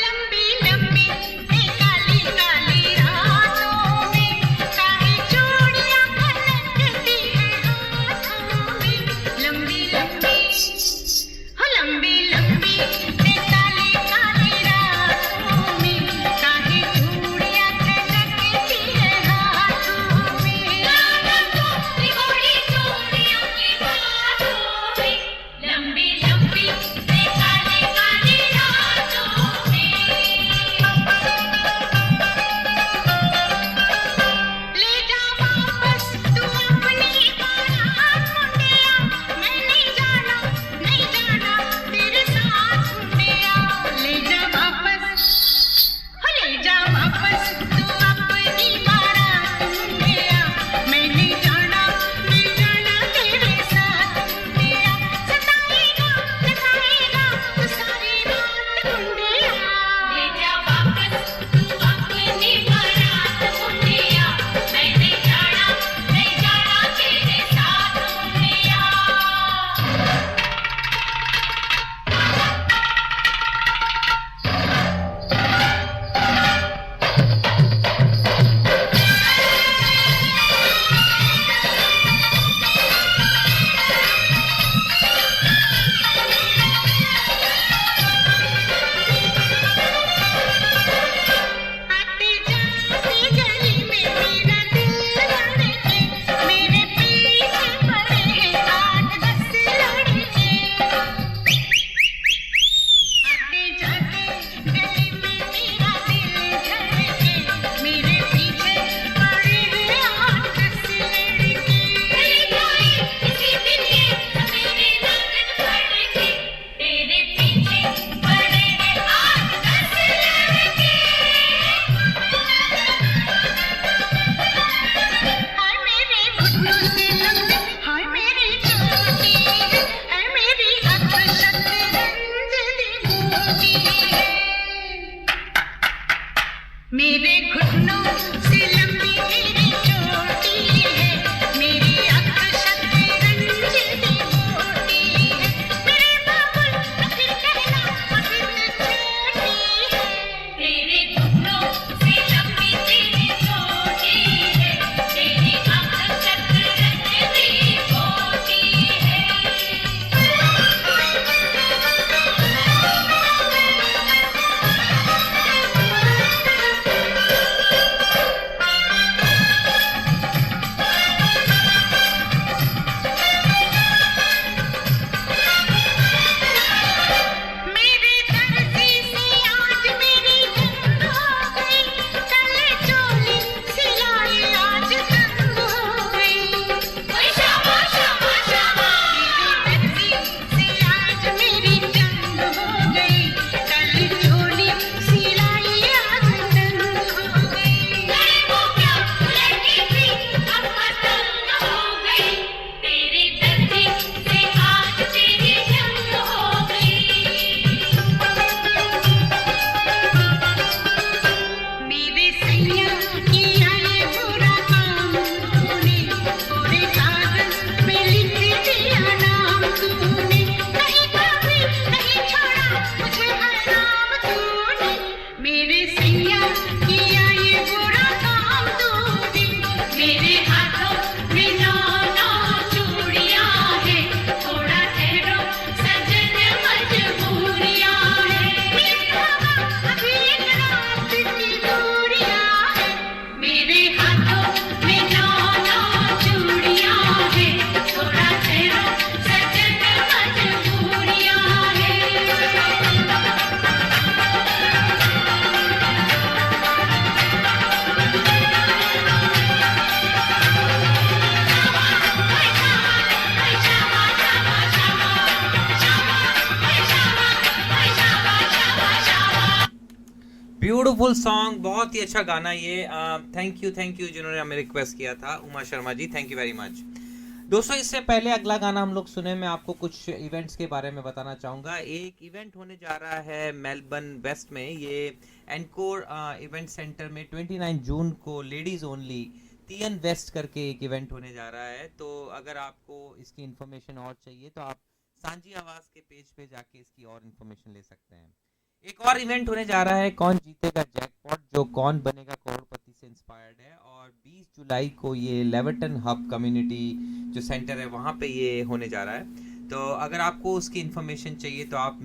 लंबी लंबी काली काली रातों में काहे चूड़ियां खनकती हैं हाथों में। लंबी लंबी हो लंबी लंबी काली काली रातों में काहे चूड़ियां खनकती हैं हाथों में। त्रिकोणी चूड़ियों की बातों में, लंबी लंबी काली काली रातों में। ले जा वापस तू अपनी बारात मुंडिया, मैं नहीं जाना तेरे साथ मुंडिया। ले जा वापस हो ले जा वापस तू अपनी बारात मुंडिया, मैं नहीं जाना तेरे साथ मुंडिया। सताएगा तू सारी रात मुंडिया। ले जा वापस तू अपनी बारात मुंडिया, मैं नहीं जाना तेरे साथ मुंडिया। आते जाते गली में मेरा दिल धड़के, मेरे पीछे पड़े हैं 8-10 लड़के। आते जाते गली में मेरा दिल धड़के, मेरे पीछे पड़े हैं 8-10 लड़के। तेरी कोई किसी दिन ये मेरे लगन पड़के, तेरे पीछे पड़े हैं 8-10 लड़के। हाय मेरे घुटनों से लंबी, हाय मेरी चोटी है, हाय मेरी अक्षत रंजनी मोटी है। मेरे घुटनों से लंबी मेरी चोटी है, मेरी अक्षत रंजनी मोटी है। मेरे बाबुल फिर कहना फिर छोटी है। ब्यूटीफुल सॉन्ग, बहुत ही अच्छा गाना ये। थैंक यू जिन्होंने हमें रिक्वेस्ट किया था, Uma Sharma ji, thank you very much. दोस्तों इससे पहले अगला गाना हम लोग सुने, मैं आपको कुछ इवेंट्स के बारे में बताना चाहूँगा। एक इवेंट होने जा रहा है मेलबर्न वेस्ट में, ये एनकोर इवेंट सेंटर में 29 जून को लेडीज़ ओनली तियन वेस्ट करके एक इवेंट होने जा रहा है। तो अगर आपको इसकी इन्फॉर्मेशन और चाहिए तो आप सांझी आवाज़ के पेज पे जाके इसकी और इन्फॉर्मेशन ले सकते हैं। एक और इवेंट होने जा रहा है कौन जीतेगा जैकपॉट, जो कौन बनेगा करोड़पति से इंस्पायर्ड है, और 20 जुलाई को ये लेवर्टन हब कम्युनिटी जो सेंटर है वहाँ पे ये होने जा रहा है। तो अगर आपको उसकी इन्फॉर्मेशन चाहिए तो आप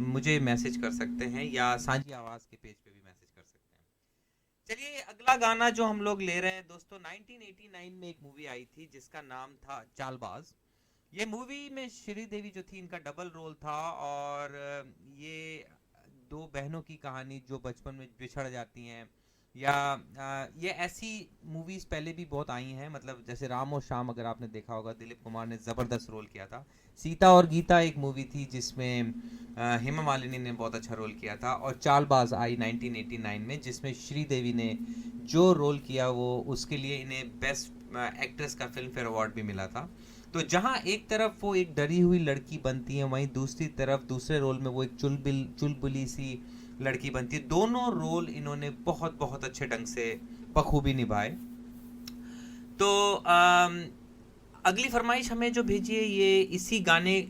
मुझे मैसेज कर सकते हैं या सांझी आवाज़ के पेज पे भी मैसेज कर सकते हैं। चलिए अगला गाना जो हम लोग ले रहे हैं दोस्तों, 1989 में एक मूवी आई थी जिसका नाम था चालबाज। ये मूवी में श्रीदेवी जो थी इनका डबल रोल था, और ये दो बहनों की कहानी जो बचपन में बिछड़ जाती हैं, या ये ऐसी मूवीज़ पहले भी बहुत आई हैं, मतलब जैसे राम और श्याम अगर आपने देखा होगा, दिलीप कुमार ने ज़बरदस्त रोल किया था। सीता और गीता एक मूवी थी जिसमें हेमा मालिनी ने बहुत अच्छा रोल किया था, और चालबाज आई 1989 में जिसमें श्रीदेवी ने जो रोल किया वो उसके लिए इन्हें बेस्ट एक्ट्रेस का फिल्म फेयर अवार्ड भी मिला था। तो जहाँ एक तरफ वो एक डरी हुई लड़की बनती है, वहीं दूसरी तरफ दूसरे रोल में वो एक चुलबुली सी लड़की बनती है। दोनों रोल इन्होंने बहुत अच्छे ढंग से बखूबी निभाए। तो अगली फरमाइश हमें जो भेजी है ये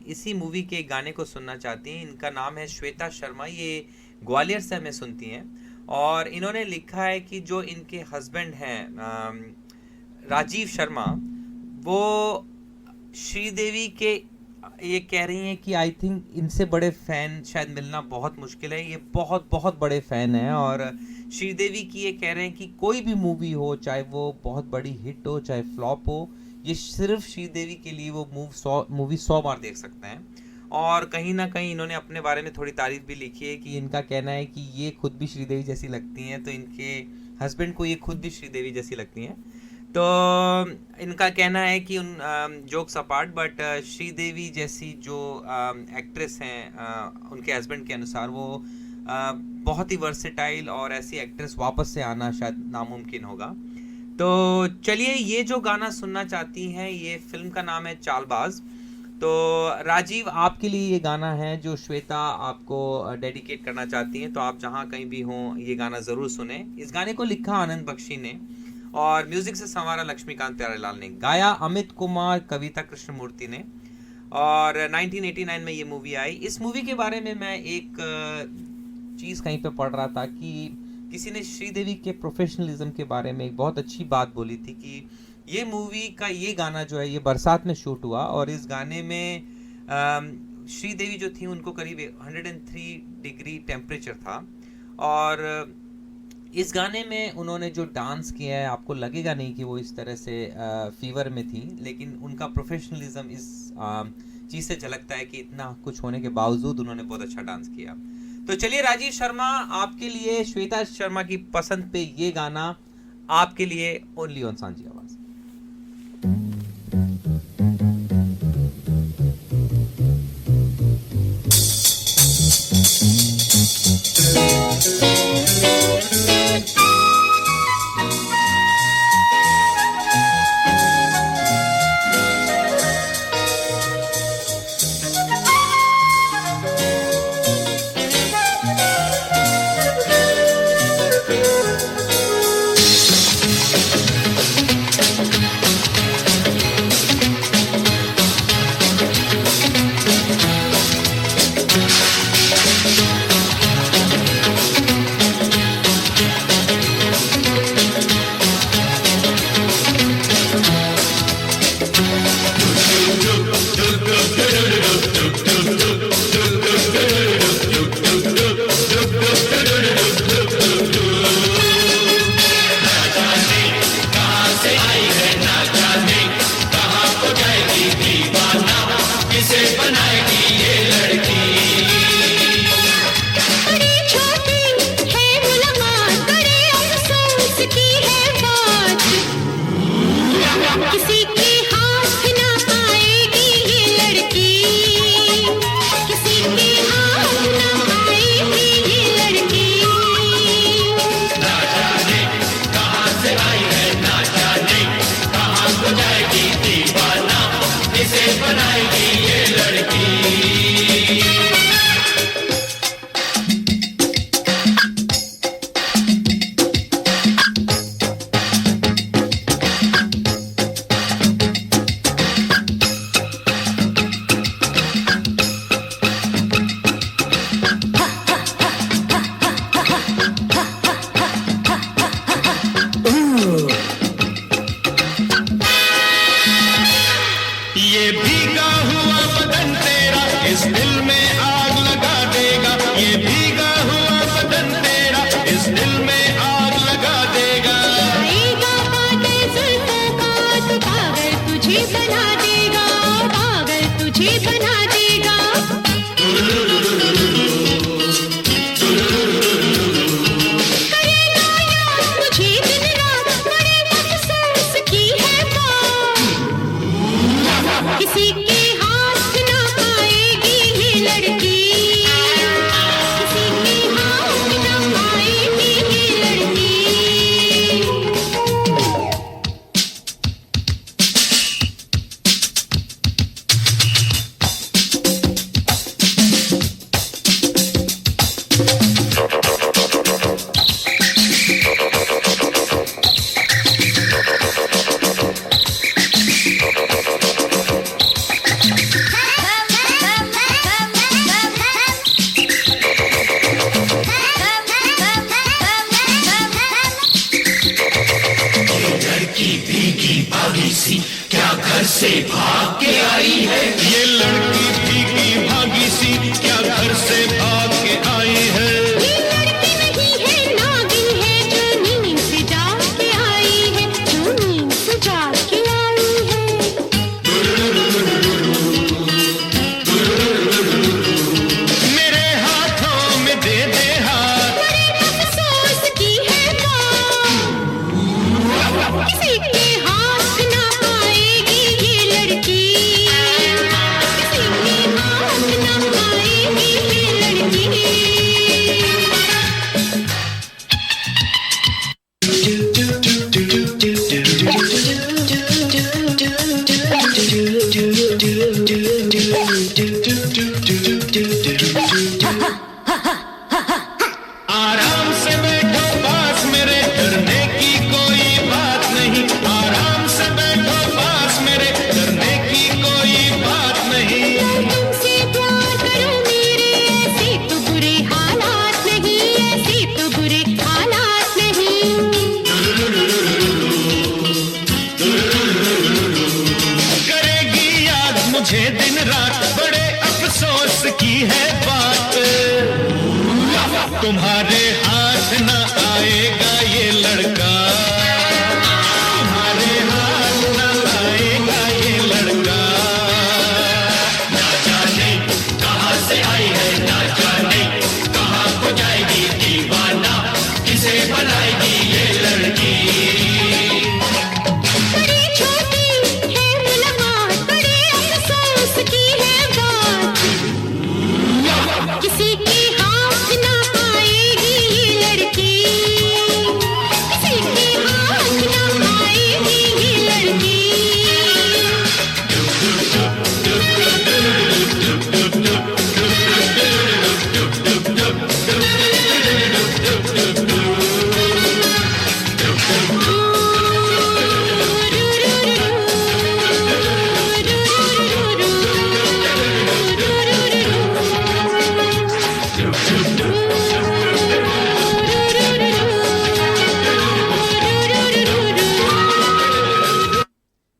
इसी मूवी के गाने को सुनना चाहती हैं। इनका नाम है श्वेता शर्मा, ये ग्वालियर से हमें सुनती हैं, और इन्होंने लिखा है कि जो इनके हस्बैंड हैं राजीव शर्मा, वो श्रीदेवी के ये कह रही हैं कि आई थिंक इनसे बड़े फ़ैन शायद मिलना बहुत मुश्किल है। ये बहुत बड़े फ़ैन हैं, और श्रीदेवी की ये कह रहे हैं कि कोई भी मूवी हो, चाहे वो बहुत बड़ी हिट हो चाहे फ्लॉप हो, ये सिर्फ श्रीदेवी के लिए वो मूवी 100 बार देख सकते हैं। और कहीं ना कहीं इन्होंने अपने बारे में थोड़ी तारीफ भी लिखी है कि इनका कहना है कि ये खुद भी श्रीदेवी जैसी लगती हैं, तो इनके हस्बैंड को ये खुद भी श्रीदेवी जैसी लगती हैं। तो इनका कहना है कि जोक्स अपार्ट, बट श्रीदेवी जैसी जो एक्ट्रेस हैं उनके हस्बैंड के अनुसार वो बहुत ही वर्सेटाइल, और ऐसी एक्ट्रेस वापस से आना शायद नामुमकिन होगा। तो चलिए ये जो गाना सुनना चाहती हैं, ये फिल्म का नाम है चालबाज। तो राजीव आपके लिए ये गाना है जो श्वेता आपको डेडिकेट करना चाहती हैं, तो आप जहाँ कहीं भी हों ये गाना ज़रूर सुने। इस गाने को लिखा आनंद बख्शी ने, और म्यूजिक से संवारा लक्ष्मीकांत प्यारेलाल ने, गाया अमित कुमार कविता कृष्णमूर्ति ने, और 1989 में ये मूवी आई। इस मूवी के बारे में मैं एक चीज़ कहीं पे पढ़ रहा था कि किसी ने श्रीदेवी के प्रोफेशनलिज्म के बारे में एक बहुत अच्छी बात बोली थी कि ये मूवी का ये गाना जो है ये बरसात में शूट हुआ, और इस गाने में श्रीदेवी जो थी उनको करीब 103 डिग्री टेम्परेचर था, और इस गाने में उन्होंने जो डांस किया है आपको लगेगा नहीं कि वो इस तरह से फीवर में थी, लेकिन उनका प्रोफेशनलिज्म इस चीज़ से झलकता है कि इतना कुछ होने के बावजूद उन्होंने बहुत अच्छा डांस किया। तो चलिए राजीव शर्मा आपके लिए श्वेता शर्मा की पसंद पे ये गाना आपके लिए ओनली ऑन सांझी आवाज़। ये भीगा हुआ बदन तेरा इस दिल में आग लगा देगा, ये भीगा हुआ बदन तेरा इस दिल में आग लगा देगा। आएगा बातें जुल्फों का तो पागल तुझे बना देगा, पागल तुझे बना देगा। करेगा याद मुझे दिन रात, बड़े अफसोस की है बात। किसी के हाथ ना आएगी ये लड़की, किसी के हाथ ना आएगी ये लड़की। ये लड़की भीगी भागी सी क्या घर से भाग के आई है। ये लड़की नहीं है नागिन है जो नींद से जाग के आई है, जो नींद से जाग के आई है। मेरे हाथों में दे दे हाथ, बड़े अफसोस की है बात। किसी के हाथ ना आएगी ये लड़की, किसी के हाथ ना आएगी ये लड़की। आराम से बैठो पास मेरे, डरने की कोई बात नहीं। आराम से बैठो पास मेरे, डरने की कोई बात नहीं। तुमसे प्यार करो मेरे, ऐसे तो बुरे हालात नहीं, ऐसे तो बुरे हालात नहीं। करेगी याद मुझे दिन रात, बड़े अफसोस की है बात। तुम्हारे हाथ न आएगा ये लड़का, तुम्हारे हाथ न आएगा ये लड़का। ना जाने कहाँ से आई है, ना जाने कहाँ को जाएगी दीवाना, किसे बनाएगी ये लड़की। बड़ी छोटी है मुलाकात, बड़े अफसोस की है बात। किसी के हाथ ना आएगी ये लड़की, किसी के हाथ ना आएगी ये लड़की।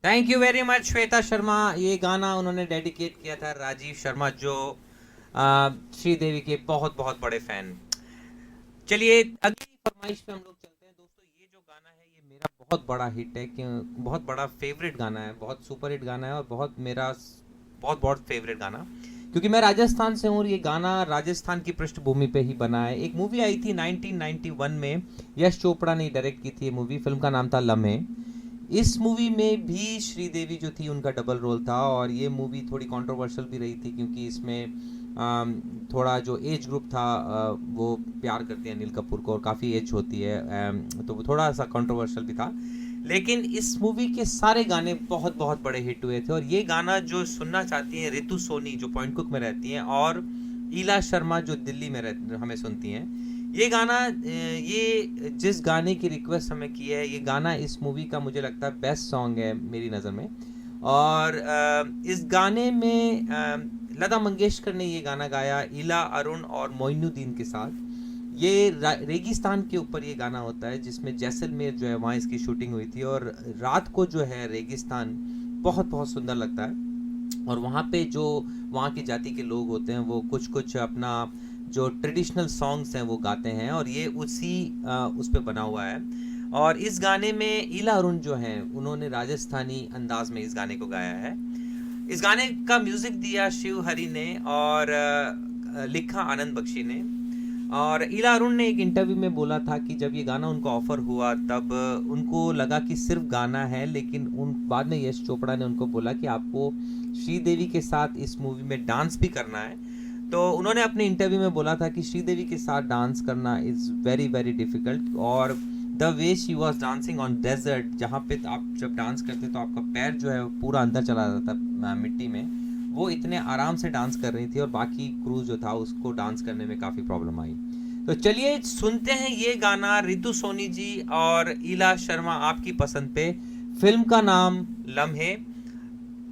Thank you very much Shweta Sharma. ये गाना उन्होंने डेडिकेट किया था राजीव शर्मा जो श्रीदेवी के बहुत बहुत बड़े फैन। चलिए अगली फरमाइश पे हम लोग चलते हैं दोस्तों। ये जो गाना है ये मेरा बहुत बड़ा हिट है, बहुत बड़ा फेवरेट गाना है, बहुत सुपर हिट गाना है और बहुत बहुत फेवरेट गाना, क्योंकि मैं राजस्थान से हूँ और ये गाना राजस्थान की पृष्ठभूमि पे ही बना है। एक मूवी आई थी 1991 में, यश चोपड़ा ने डायरेक्ट की थी ये मूवी, फिल्म का नाम था लम्हे। इस मूवी में भी श्रीदेवी जो थी उनका डबल रोल था और ये मूवी थोड़ी कंट्रोवर्शियल भी रही थी क्योंकि इसमें थोड़ा जो एज ग्रुप था वो प्यार करती है अनिल कपूर को और काफ़ी एज होती है, तो वो थोड़ा सा कंट्रोवर्शियल भी था। लेकिन इस मूवी के सारे गाने बहुत बहुत बड़े हिट हुए थे और ये गाना जो सुनना चाहती हैं रितु सोनी जो पॉइंट कुक में रहती हैं और ईला शर्मा जो दिल्ली में हमें सुनती हैं, ये गाना, ये जिस गाने की रिक्वेस्ट हमें की है, ये गाना इस मूवी का मुझे लगता है बेस्ट सॉन्ग है मेरी नज़र में। और इस गाने में लता मंगेशकर ने ये गाना गाया ईला, अरुण और मोइनुद्दीन के साथ। ये रेगिस्तान के ऊपर ये गाना होता है जिसमें जैसलमेर जो है वहाँ इसकी शूटिंग हुई थी और रात को जो है रेगिस्तान बहुत बहुत सुंदर लगता है। और वहाँ पे जो वहाँ की जाति के लोग होते हैं वो कुछ कुछ अपना जो ट्रेडिशनल सॉन्ग्स हैं वो गाते हैं, और ये उसी उस पे बना हुआ है। और इस गाने में ईला अरुण जो हैं उन्होंने राजस्थानी अंदाज में इस गाने को गाया है। इस गाने का म्यूजिक दिया शिव हरी ने और लिखा आनंद बख्शी ने। और ईला अरुण ने एक इंटरव्यू में बोला था कि जब ये गाना उनको ऑफर हुआ तब उनको लगा कि सिर्फ गाना है, लेकिन उन बाद में यश चोपड़ा ने उनको बोला कि आपको श्रीदेवी के साथ इस मूवी में डांस भी करना है। तो उन्होंने अपने इंटरव्यू में बोला था कि श्रीदेवी के साथ डांस करना इज़ वेरी वेरी डिफ़िकल्ट, और the way she was dancing on desert, जहाँ पे आप जब डांस करते तो आपका पैर जो है पूरा अंदर चला जाता मिट्टी में, वो इतने आराम से डांस कर रही थी और बाकी क्रू जो था उसको डांस करने में काफ़ी प्रॉब्लम आई। तो चलिए सुनते हैं ये गाना रितु सोनी जी और ईला शर्मा आपकी पसंद पे। फिल्म का नाम लम्हे।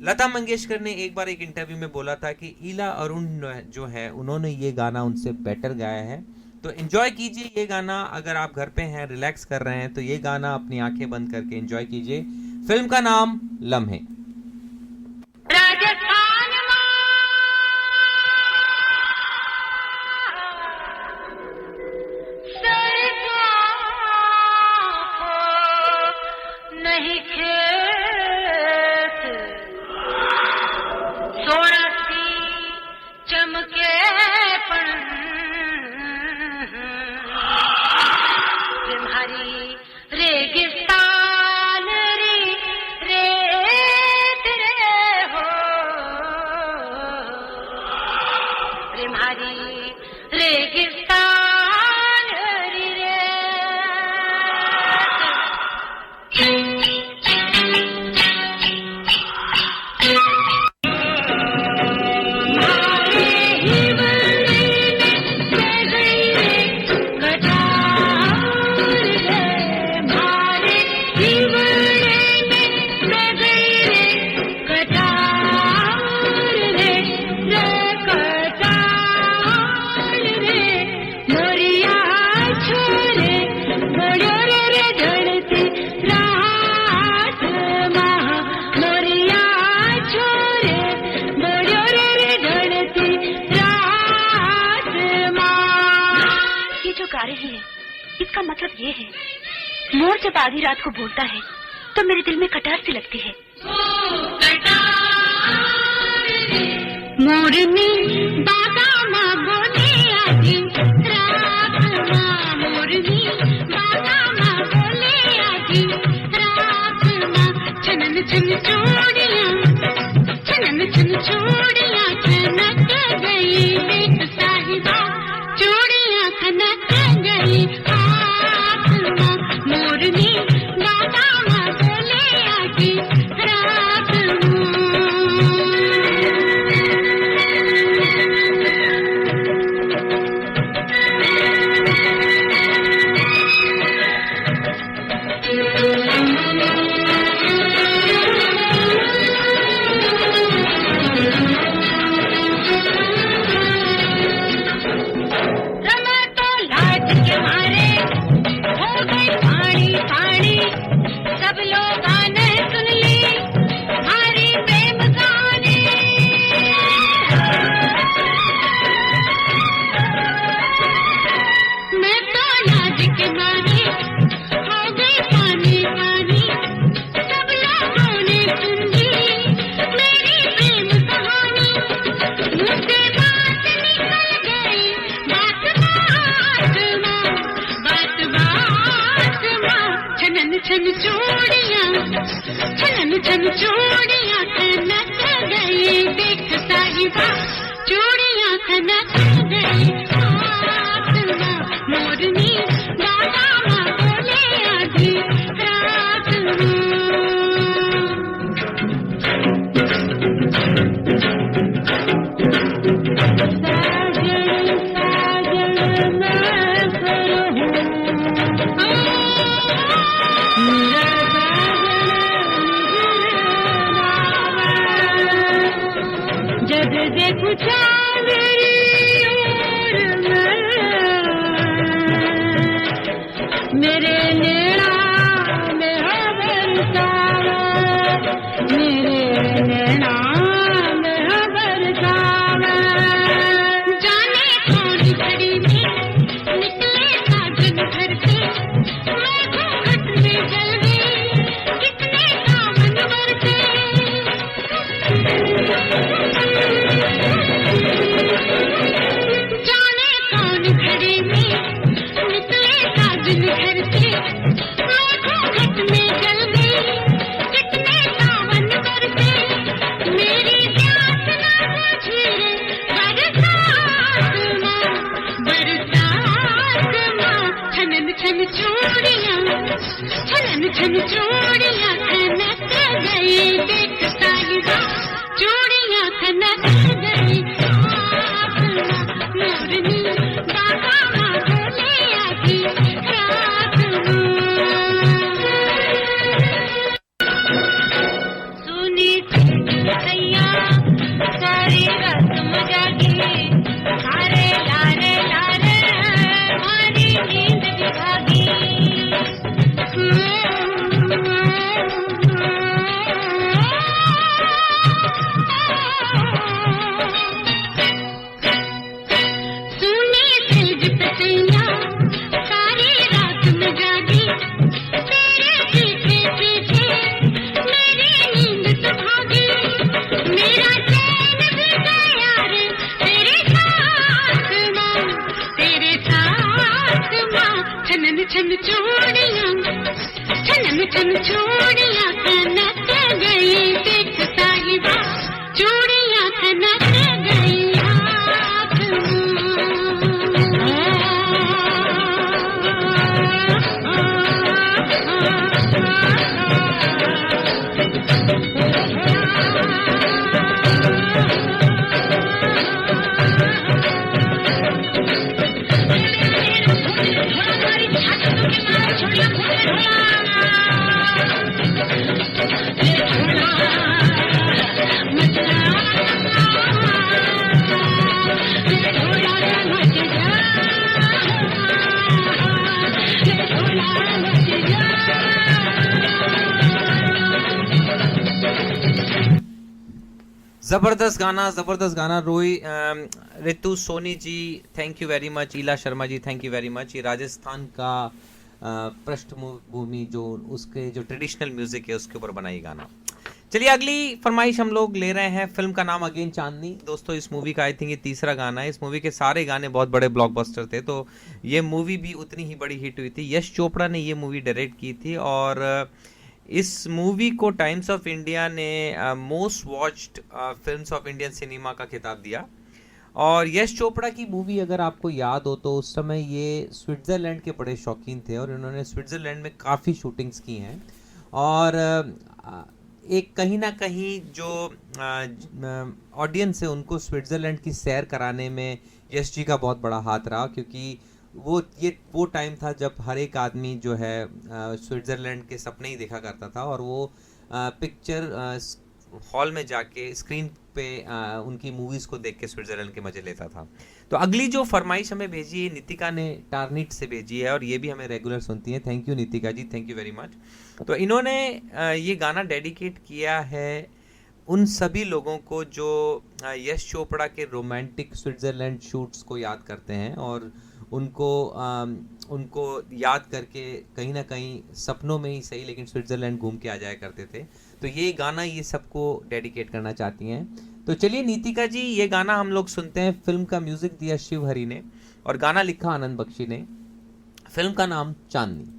लता मंगेशकर ने एक बार एक इंटरव्यू में बोला था कि ईला अरुण जो है उन्होंने ये गाना उनसे बेटर गाया है। तो एंजॉय कीजिए ये गाना। अगर आप घर पे हैं, रिलैक्स कर रहे हैं, तो ये गाना अपनी आंखें बंद करके एंजॉय कीजिए। फिल्म का नाम लम्हे। राजस्थान नहीं खेत सोनासी चमके पण तुम्हारी रेगिस्तान री रेत रे हो तुम्हारी रेगिस्तान री रेत। इसका मतलब ये है, मोर जब आधी रात को बोलता है तो मेरे दिल में कटार सी लगती है। मोरनी बादामा बोले आधी रात माँ, मोरनी बादामा बोले आधी रात माँ। छनन छन चूड़ियाँ, छनन छन चूड़ियाँ खनक गई देख साहिबा, चूड़ियाँ खनक गई हाथ माँ। मोरनी बादामा बोले आधी रात सब लोग आने सुन ली हमारी प्रेम कहानी। मैं तो लाज के मारे हो गई पानी पानी, सब लोगों ने सुन ली मेरी प्रेम कहानी। मुझसे बात निकल गई बात बात माँ, बात बात माँ। छनन छन चूड़ियाँ, छनन छन चूड़ियाँ खनक गई देख साहिबा, चूड़ियाँ खनक गई हाथ माँ। मोरनी बादामा बोले आधी रात जब देखो चांदनी और मेरे नैना में हो बरसावा, मेरे नैना में सारी रात मजागी सारे लारे लारे हमारी नींद भी भागी सुनी सेज पे सैया सारी रात मजागी तेरे पीछे पीछे मेरी नींद तो भागी मेरा चैन भी गया रे तेरे साथ माँ छनन छन चूड़ियाँ छनन छन चूड़ियाँ कनक गई देख साहिबा चूड़ियाँ कनक गई हाथ जबरदस्त गाना Ritu Soni ji thank you very much, Ila Sharma ji thank you very much. ये राजस्थान का पृष्ठभूमि जो उसके जो ट्रेडिशनल म्यूजिक है उसके ऊपर बना ये गाना। चलिए अगली फरमाइश हम लोग ले रहे हैं, फिल्म का नाम अगेन चांदनी। दोस्तों इस मूवी का आई थिंक ये तीसरा गाना है। इस मूवी के सारे गाने बहुत बड़े ब्लॉकबस्टर थे, तो ये मूवी भी उतनी ही बड़ी हिट हुई थी। यश चोपड़ा ने ये मूवी डायरेक्ट की थी और इस मूवी को टाइम्स ऑफ इंडिया ने most watched films of Indian cinema का खिताब दिया। और यश चोपड़ा की मूवी अगर आपको याद हो तो उस समय ये स्विट्ज़रलैंड के बड़े शौकीन थे और इन्होंने स्विट्ज़रलैंड में काफ़ी शूटिंग्स की हैं। और एक कहीं ना कहीं जो ऑडियंस है उनको स्विट्ज़रलैंड की सैर कराने में यश जी का बहुत बड़ा हाथ रहा, क्योंकि वो टाइम था जब हर एक आदमी जो है स्विट्ज़रलैंड के सपने ही देखा करता था और वो पिक्चर हॉल में जाके स्क्रीन पे उनकी मूवीज़ को देख के स्विट्ज़रलैंड के मज़े लेता था। तो अगली जो फरमाइश हमें भेजी है नितिका ने टारनीट से भेजी है और ये भी हमें रेगुलर सुनती है। Thank you Nitika ji, thank you very much. तो इन्होंने ये गाना डेडिकेट किया है उन सभी लोगों को जो यश चोपड़ा के रोमांटिक स्विट्ज़रलैंड शूट्स को याद करते हैं और उनको याद करके कहीं ना कहीं सपनों में ही सही लेकिन स्विट्ज़रलैंड घूम के आ जाया करते थे। तो ये गाना ये सबको डेडिकेट करना चाहती हैं। तो चलिए नीतिका जी ये गाना हम लोग सुनते हैं। फिल्म का म्यूज़िक दिया शिव हरी ने और गाना लिखा आनंद बख्शी ने। फिल्म का नाम चांदनी।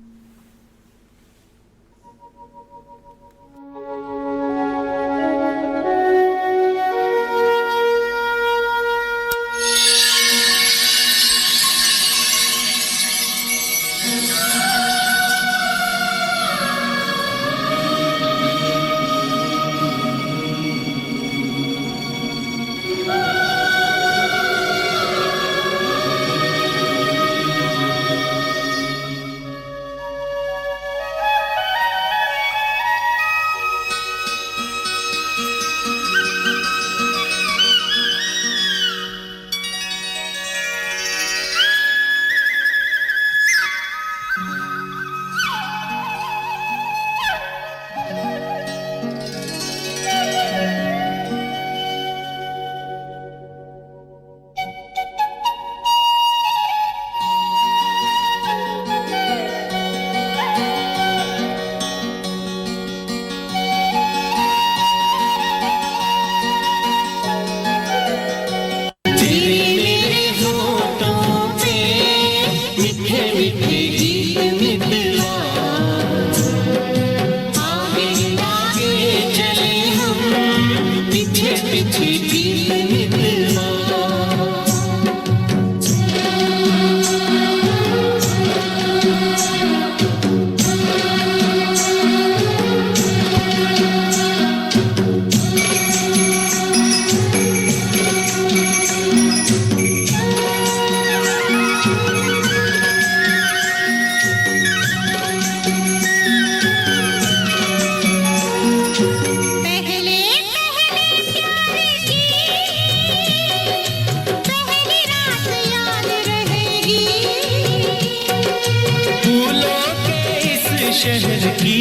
शहर की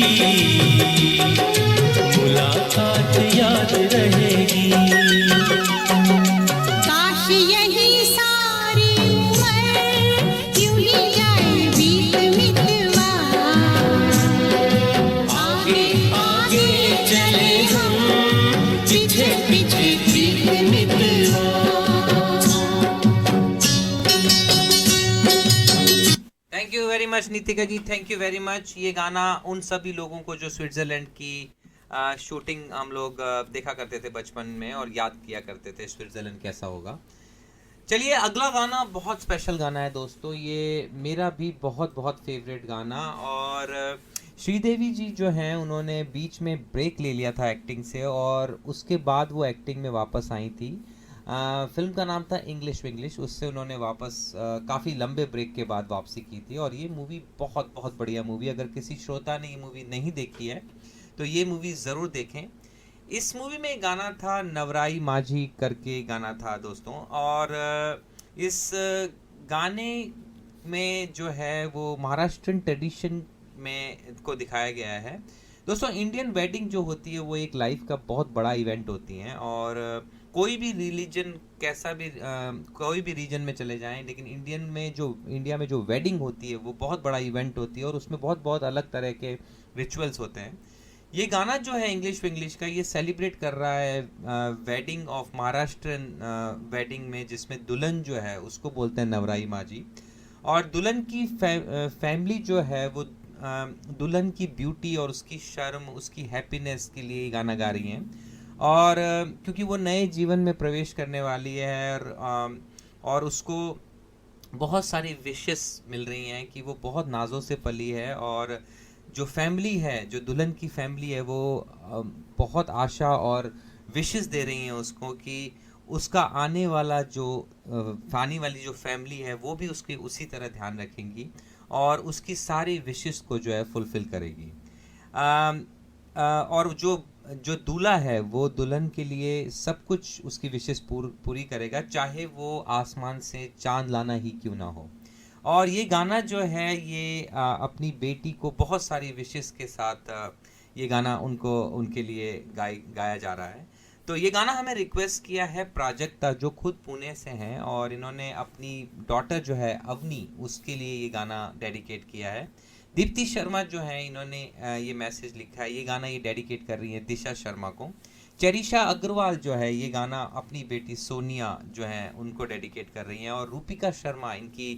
मुलाकात याद रहेगी। काश यही सारी उम्र यूं ही जाए बीत मितवा। आगे आगे चले हम, पीछे पीछे बीत मितवा। Thank you very much Neetika ji, thank you very much. ये गाना उन सभी लोगों को जो स्विट्जरलैंड की शूटिंग हम लोग देखा करते थे बचपन में और याद किया करते थे स्विट्जरलैंड कैसा होगा। चलिए अगला गाना बहुत स्पेशल गाना है दोस्तों, ये मेरा भी बहुत बहुत फेवरेट गाना। और श्रीदेवी जी जो हैं उन्होंने बीच में ब्रेक ले लिया था एक्टिंग से और उसके बाद वो एक्टिंग में वापस आई थी। फिल्म का नाम था इंग्लिश विंग्लिश, उससे उन्होंने वापस काफ़ी लंबे ब्रेक के बाद वापसी की थी। और ये मूवी बहुत बहुत बढ़िया मूवी, अगर किसी श्रोता ने ये मूवी नहीं देखी है तो ये मूवी ज़रूर देखें। इस मूवी में गाना था नवराई माझी करके गाना था दोस्तों। और इस गाने में जो है वो महाराष्ट्रन ट्रेडिशन में को दिखाया गया है दोस्तों। इंडियन वेडिंग जो होती है वो एक लाइफ का बहुत बड़ा इवेंट होती है और कोई भी रिलीजन कैसा भी कोई भी रीजन में चले जाएं, लेकिन इंडिया में जो वेडिंग होती है वो बहुत बड़ा इवेंट होती है और उसमें बहुत बहुत अलग तरह के रिचुअल्स होते हैं। ये गाना जो है इंग्लिश विंग्लिश का ये सेलिब्रेट कर रहा है वेडिंग ऑफ महाराष्ट्रन वेडिंग में, जिसमें दुल्हन जो है उसको बोलते हैं नवराई माझी और दुल्हन की फैमिली जो है वो दुल्हन की ब्यूटी और उसकी शर्म उसकी हैप्पीनेस के लिए गाना गा रही हैं। और क्योंकि वो नए जीवन में प्रवेश करने वाली है और उसको बहुत सारी विशेस मिल रही हैं कि वो बहुत नाजों से पली है और जो फैमिली है जो दुल्हन की फैमिली है वो बहुत आशा और विशेस दे रही हैं उसको कि उसका आने वाला जो आने वाली जो फैमिली है वो भी उसकी उसी तरह ध्यान रखेंगी और उसकी सारी विशेस को जो है फुलफिल करेगी। और जो दूल्हा है वो दुल्हन के लिए सब कुछ उसकी विशेस पूरी करेगा, चाहे वो आसमान से चांद लाना ही क्यों ना हो। और ये गाना जो है ये अपनी बेटी को बहुत सारी विशेस के साथ ये गाना उनके लिए गाया जा रहा है। तो ये गाना हमें रिक्वेस्ट किया है प्राजक्ता जो खुद पुणे से हैं और इन्होंने अपनी डॉटर जो है अवनी उसके लिए ये गाना डेडिकेट किया है। दीप्ति शर्मा जो है इन्होंने ये मैसेज लिखा है, ये गाना ये डेडिकेट कर रही है दिशा शर्मा को। चरिशा अग्रवाल जो है ये गाना अपनी बेटी सोनिया जो है उनको डेडिकेट कर रही हैं और रूपिका शर्मा इनकी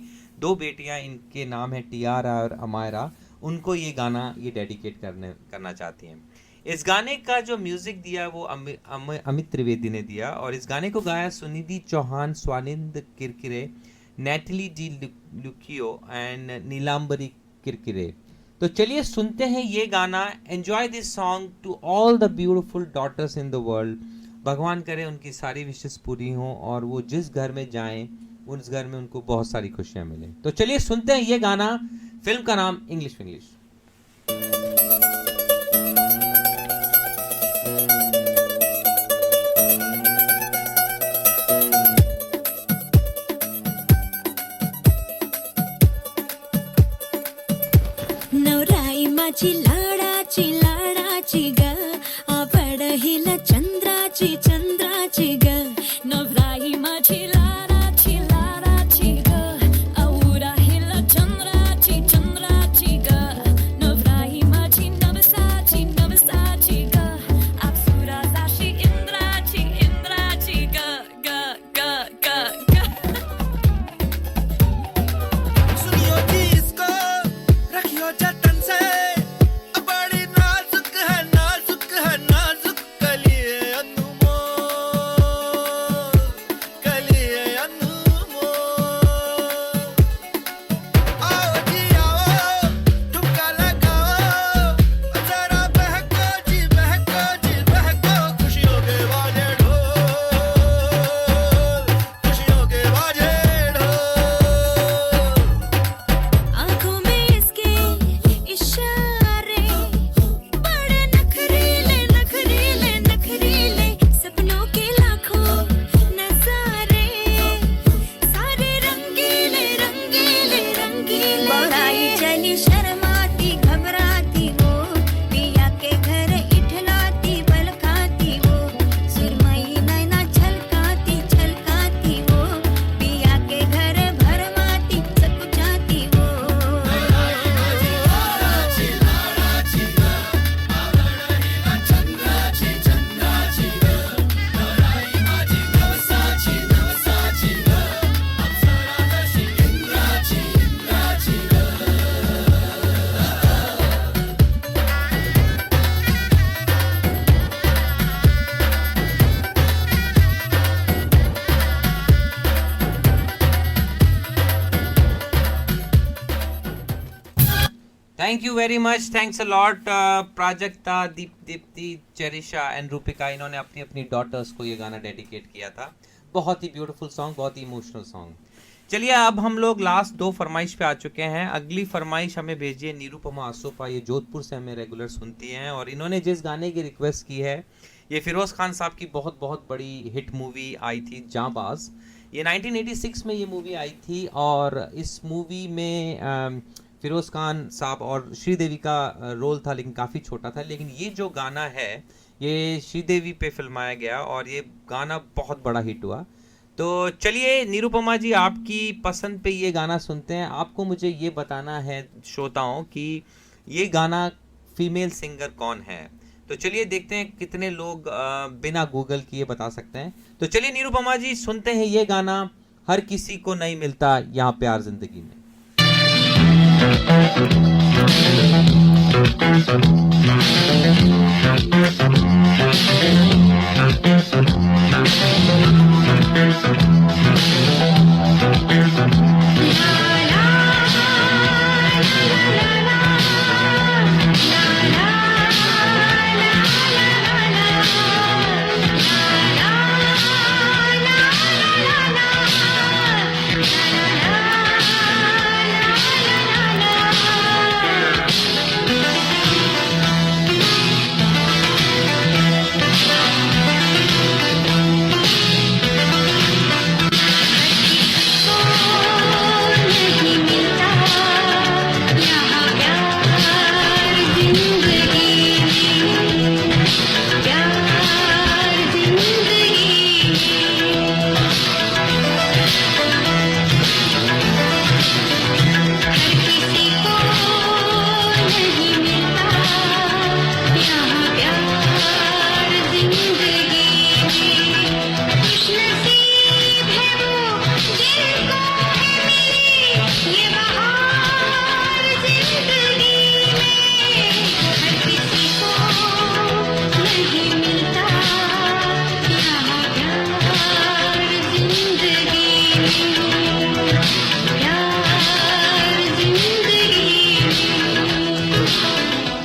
2 बेटियां इनके नाम है टियारा और अमायरा, उनको ये गाना ये डेडिकेट करना चाहती हैं। इस गाने का जो म्यूजिक दिया वो अमित त्रिवेदी ने दिया और इस गाने को गाया Sunidhi Chauhan, Swanand Kirkire, Natalie Di Luccio and Nilambari Kirkire. तो चलिए सुनते हैं ये गाना। Enjoy this song to all the beautiful daughters in the world. भगवान करे उनकी सारी विशेस पूरी हों और वो जिस घर में जाएं उस घर में उनको बहुत सारी खुशियां मिलें। तो चलिए सुनते हैं ये गाना। फिल्म का नाम इंग्लिश विंग्लिश। नवराई माझी लाडाची ग आवड हिला चंद्राची ग नवराई माझी लाडाची ग आवडा हिला चंद्राची ग नवराई माझी नवसाची ग अप्सरा जाशी इंद्राची ग सुनियो जी इसको रखियो जतन से, बड़ी नाजुक है नाजुक कलिए अनमोल। Thank you very much, thanks a lot Prajakta, Deepti, Cherisha and Rupika, इन्होंने अपनी अपनी डॉटर्स को ये गाना डेडिकेट किया था। बहुत ही ब्यूटीफुल सॉन्ग, बहुत ही इमोशनल सॉन्ग। चलिए अब हम लोग लास्ट 2 फरमाइश पे आ चुके हैं। अगली फरमाइश हमें भेजिए निरुपमा आसोपा, ये जोधपुर से हमें रेगुलर सुनती हैं, और इन्होंने जिस गाने की रिक्वेस्ट की है ये फिरोज़ खान साहब की बहुत बहुत बड़ी हिट मूवी आई थी जांबाज। ये 1986 में ये मूवी आई थी, और इस मूवी में फिरोज़ खान साहब और श्रीदेवी का रोल था, लेकिन काफ़ी छोटा था। लेकिन ये जो गाना है ये श्रीदेवी पे फिल्माया गया, और ये गाना बहुत बड़ा हिट हुआ। तो चलिए निरुपमा जी, आपकी पसंद पे ये गाना सुनते हैं। आपको मुझे ये बताना है श्रोताओं कि ये गाना फीमेल सिंगर कौन है। तो चलिए देखते हैं कितने लोग बिना गूगल किए बता सकते हैं। तो चलिए निरुपमा जी, सुनते हैं ये गाना, हर किसी को नहीं मिलता यहाँ प्यार जिंदगी में।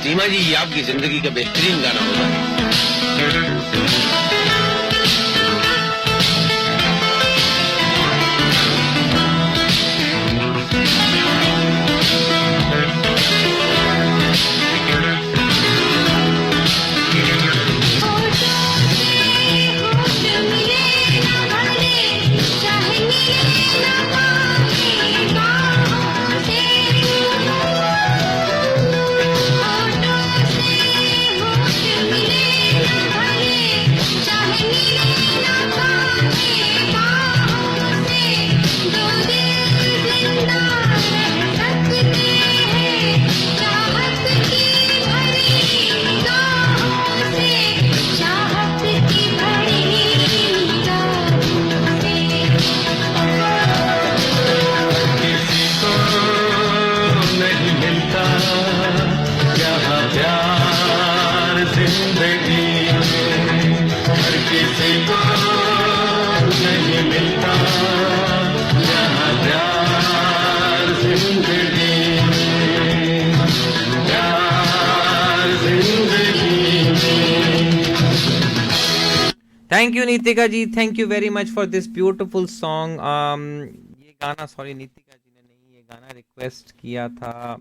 सीमा जी, ये आपकी जिंदगी का बेहतरीन गाना होगा। Thank you Neetika ji, thank you very much for this beautiful song. ये गाना, सॉरी नीतिका जी ने नहीं, ये गाना रिक्वेस्ट किया था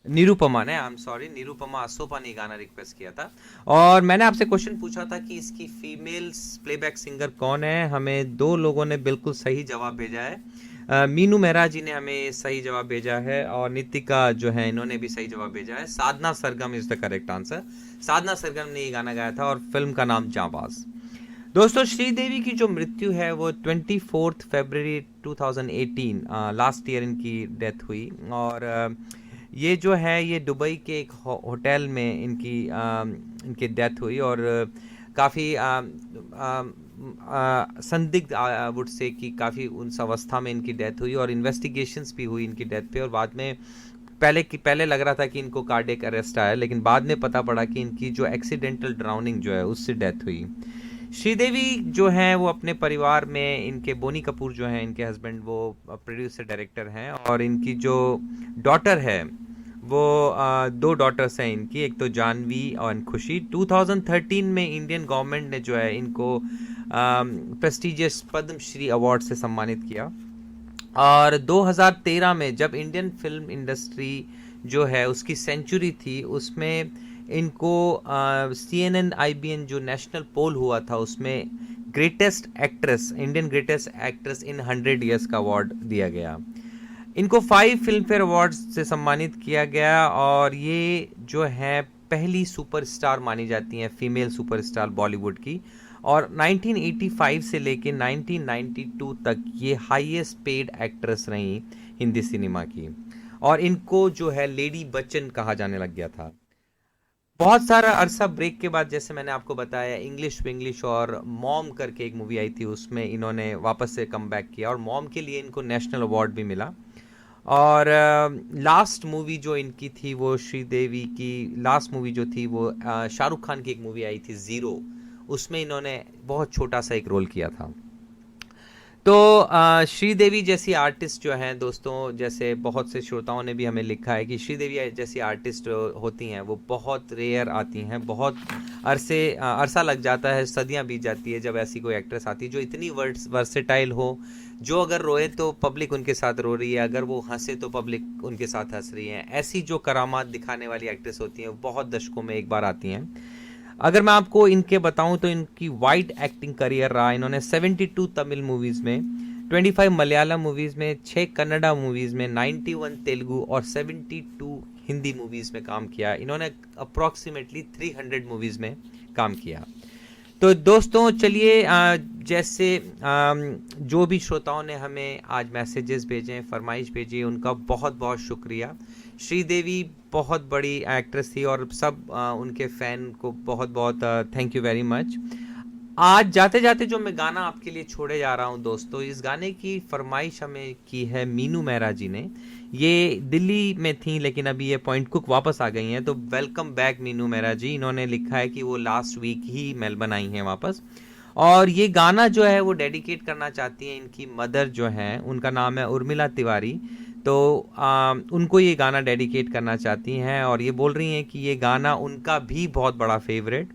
निरुपमा ने, I am sorry, Nirupama Asopa ने गाना रिक्वेस्ट किया था। और मैंने आपसे क्वेश्चन पूछा था कि इसकी फीमेल प्लेबैक सिंगर कौन है। हमें 2 लोगों ने बिल्कुल सही जवाब भेजा है। मीनू मेहरा जी ने हमें सही जवाब भेजा है, और नितिका जो है इन्होंने भी सही जवाब भेजा है। Sadhana Sargam is the correct answer. Sadhana Sargam ने ये गाना गाया था, और फिल्म का नाम जांबाज। दोस्तों, श्रीदेवी की जो मृत्यु है वो 24 फरवरी 2018, लास्ट ईयर इनकी डेथ हुई। और ये जो है ये दुबई के एक होटल में इनकी डेथ हुई, और काफ़ी संदिग्ध वुड से कि काफ़ी उस अवस्था में इनकी डेथ हुई, और इन्वेस्टिगेशंस भी हुई इनकी डेथ पे। और बाद में पहले लग रहा था कि इनको कार्डियक अरेस्ट आया, लेकिन बाद में पता पड़ा कि इनकी जो एक्सीडेंटल ड्राउनिंग जो है उससे डेथ हुई। श्रीदेवी जो हैं वो अपने परिवार में, इनके बोनी कपूर जो हैं इनके हस्बैंड, वो प्रोड्यूसर डायरेक्टर हैं, और इनकी जो डॉटर है वो दो डॉटर्स हैं इनकी, एक तो जानवी और खुशी। 2013 में इंडियन गवर्नमेंट ने जो है इनको प्रेस्टिजियस पद्मश्री अवार्ड से सम्मानित किया। और 2013 में जब इंडियन फिल्म इंडस्ट्री जो है उसकी सेंचुरी थी, उसमें इनको CNN IBN जो नेशनल पोल हुआ था उसमें greatest actress, Indian greatest actress in 100 years का अवार्ड दिया गया। इनको 5 फिल्म फेयर अवार्ड्स से सम्मानित किया गया और ये जो है पहली सुपरस्टार मानी जाती हैं, फीमेल सुपरस्टार बॉलीवुड की। और 1985 से लेके 1992 तक ये हाईएस्ट पेड एक्ट्रेस रही हिंदी सिनेमा की, और इनको जो है लेडी बच्चन कहा जाने लग गया था। बहुत सारा अरसा ब्रेक के बाद, जैसे मैंने आपको बताया, इंग्लिश और मॉम करके एक मूवी आई थी, उसमें इन्होंने वापस से कम बैक किया और मॉम के लिए इनको नेशनल अवार्ड भी मिला। और लास्ट मूवी जो इनकी थी वो श्रीदेवी की लास्ट मूवी जो थी वो शाहरुख खान की एक मूवी आई थी ज़ीरो, उसमें इन्होंने बहुत छोटा सा एक रोल किया था। तो श्रीदेवी जैसी आर्टिस्ट जो हैं दोस्तों, जैसे बहुत से श्रोताओं ने भी हमें लिखा है कि श्रीदेवी जैसी आर्टिस्ट होती हैं वो बहुत रेयर आती हैं, बहुत अरसा लग जाता है, सदियां बीत जाती है जब ऐसी कोई एक्ट्रेस आती है जो इतनी वर्सेटाइल हो, जो अगर रोए तो पब्लिक उनके साथ रो रही है, अगर वो हंसे तो पब्लिक उनके साथ हंस रही है। ऐसी जो करामात दिखाने वाली एक्ट्रेस होती हैं वो बहुत दशकों में एक बार आती हैं। अगर मैं आपको इनके बताऊं तो इनकी वाइड एक्टिंग करियर रहा। इन्होंने 72 तमिल मूवीज़ में, 25 मलयालम मूवीज़ में, 6 कन्नड़ा मूवीज़ में, 91 तेलुगु और 72 हिंदी मूवीज़ में काम किया। इन्होंने अप्रॉक्सीमेटली 300 मूवीज़ में काम किया। तो दोस्तों चलिए, जैसे जो भी श्रोताओं ने हमें आज मैसेजेस भेजे, फरमाइश भेजी, उनका बहुत बहुत शुक्रिया। श्रीदेवी बहुत बड़ी एक्ट्रेस थी और सब उनके फ़ैन को बहुत बहुत थैंक यू वेरी मच। आज जाते जाते जो मैं गाना आपके लिए छोड़े जा रहा हूं दोस्तों, इस गाने की फरमाइश हमें की है मीनू मेहरा जी ने। ये दिल्ली में थी लेकिन अभी ये पॉइंट कुक वापस आ गई हैं, तो वेलकम बैक मीनू मेहरा जी। इन्होंने लिखा है कि वो लास्ट वीक ही मेलबर्न आई हैं वापस, और ये गाना जो है वो डेडिकेट करना चाहती हैं इनकी मदर जो हैं, उनका नाम है उर्मिला तिवारी। तो उनको ये गाना डेडिकेट करना चाहती हैं और ये बोल रही हैं कि ये गाना उनका भी बहुत बड़ा फेवरेट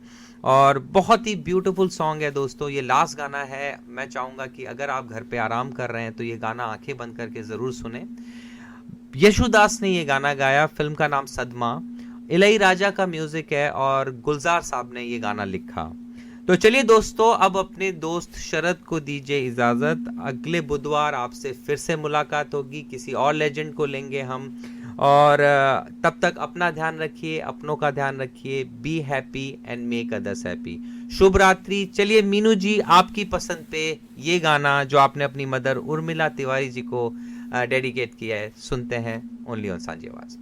और बहुत ही ब्यूटीफुल सॉन्ग है दोस्तों। ये लास्ट गाना है। मैं चाहूँगा कि अगर आप घर पे आराम कर रहे हैं तो ये गाना आंखें बंद करके ज़रूर सुने। यशुदास ने ये गाना गाया, फिल्म का नाम सदमा, इलैयाराजा का म्यूज़िक है और गुलजार साहब ने ये गाना लिखा। तो चलिए दोस्तों, अब अपने दोस्त शरद को दीजिए इजाज़त। अगले बुधवार आपसे फिर से मुलाकात होगी, किसी और लेजेंड को लेंगे हम, और तब तक अपना ध्यान रखिए, अपनों का ध्यान रखिए। Be happy and make others happy. शुभ रात्रि। चलिए मीनू जी, आपकी पसंद पे ये गाना जो आपने अपनी मदर उर्मिला तिवारी जी को डेडिकेट किया है, सुनते हैं ओनली ऑन सांझी आवाज़।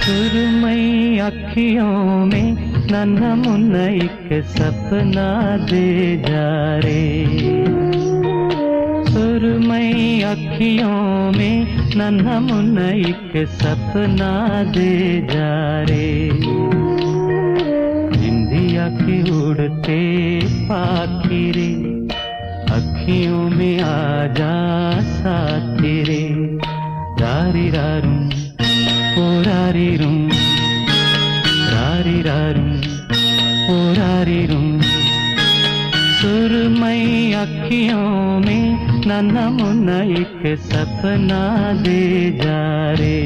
सुरमई अखियों में नन्हा मुन्ना एक सपना दे जा रे, सुरमई अखियों में नन्हा मुन्ना एक सपना दे जा रे, इंदिया की उड़ते पाखी रे, अखियों में आ जा साथी रे, रारी रारू रारी रूम रारी रारू रारी रूम, सुरमई अखियों में नन्हा मुन्ना एक सपना दे जा रे।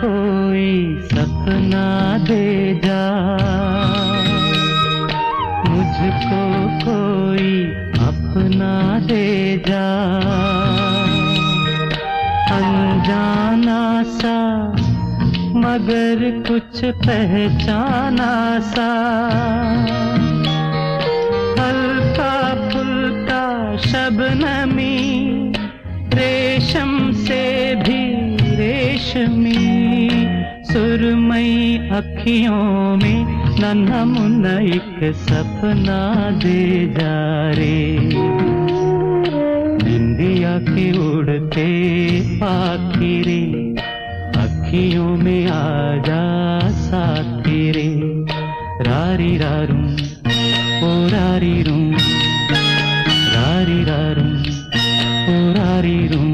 कोई सपना दे जा, मुझको कोई मगर कुछ पहचाना सा, हल्का फुल्का शबनमी, रेशम से भी रेशमी, सुरमई अखियों में नन्हा मुन्ना एक सपना दे जा रे। निंदिया के उड़ते पाखी रे, अखियों में आजा साथी रे। रारी रारूं ओ रारी रूं, रारी रारूं ओ रारी रूं।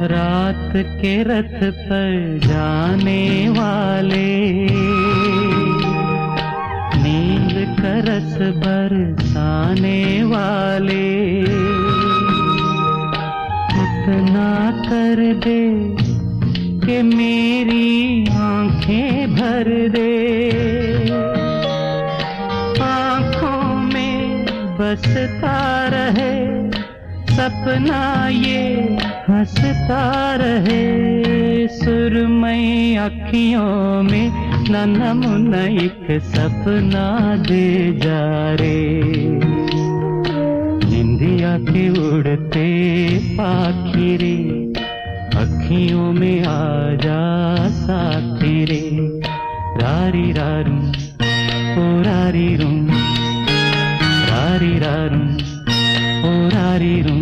रात के रथ पर जाने वाले, नींद का रस बरसाने वाले, इतना कर दे कि मेरी आंखें भर दे। आंखों में बसता रहे सपना ये हंसता रहे, सुरमई अखियों में नन्हा मुन्ना एक सपना दे जा रे। निंदिया के उड़ते पाखी रे, अखियों में आजा साथी रे। रारी रारूं ओ रारी रूं, रारी रारूं ओ रारी रूं।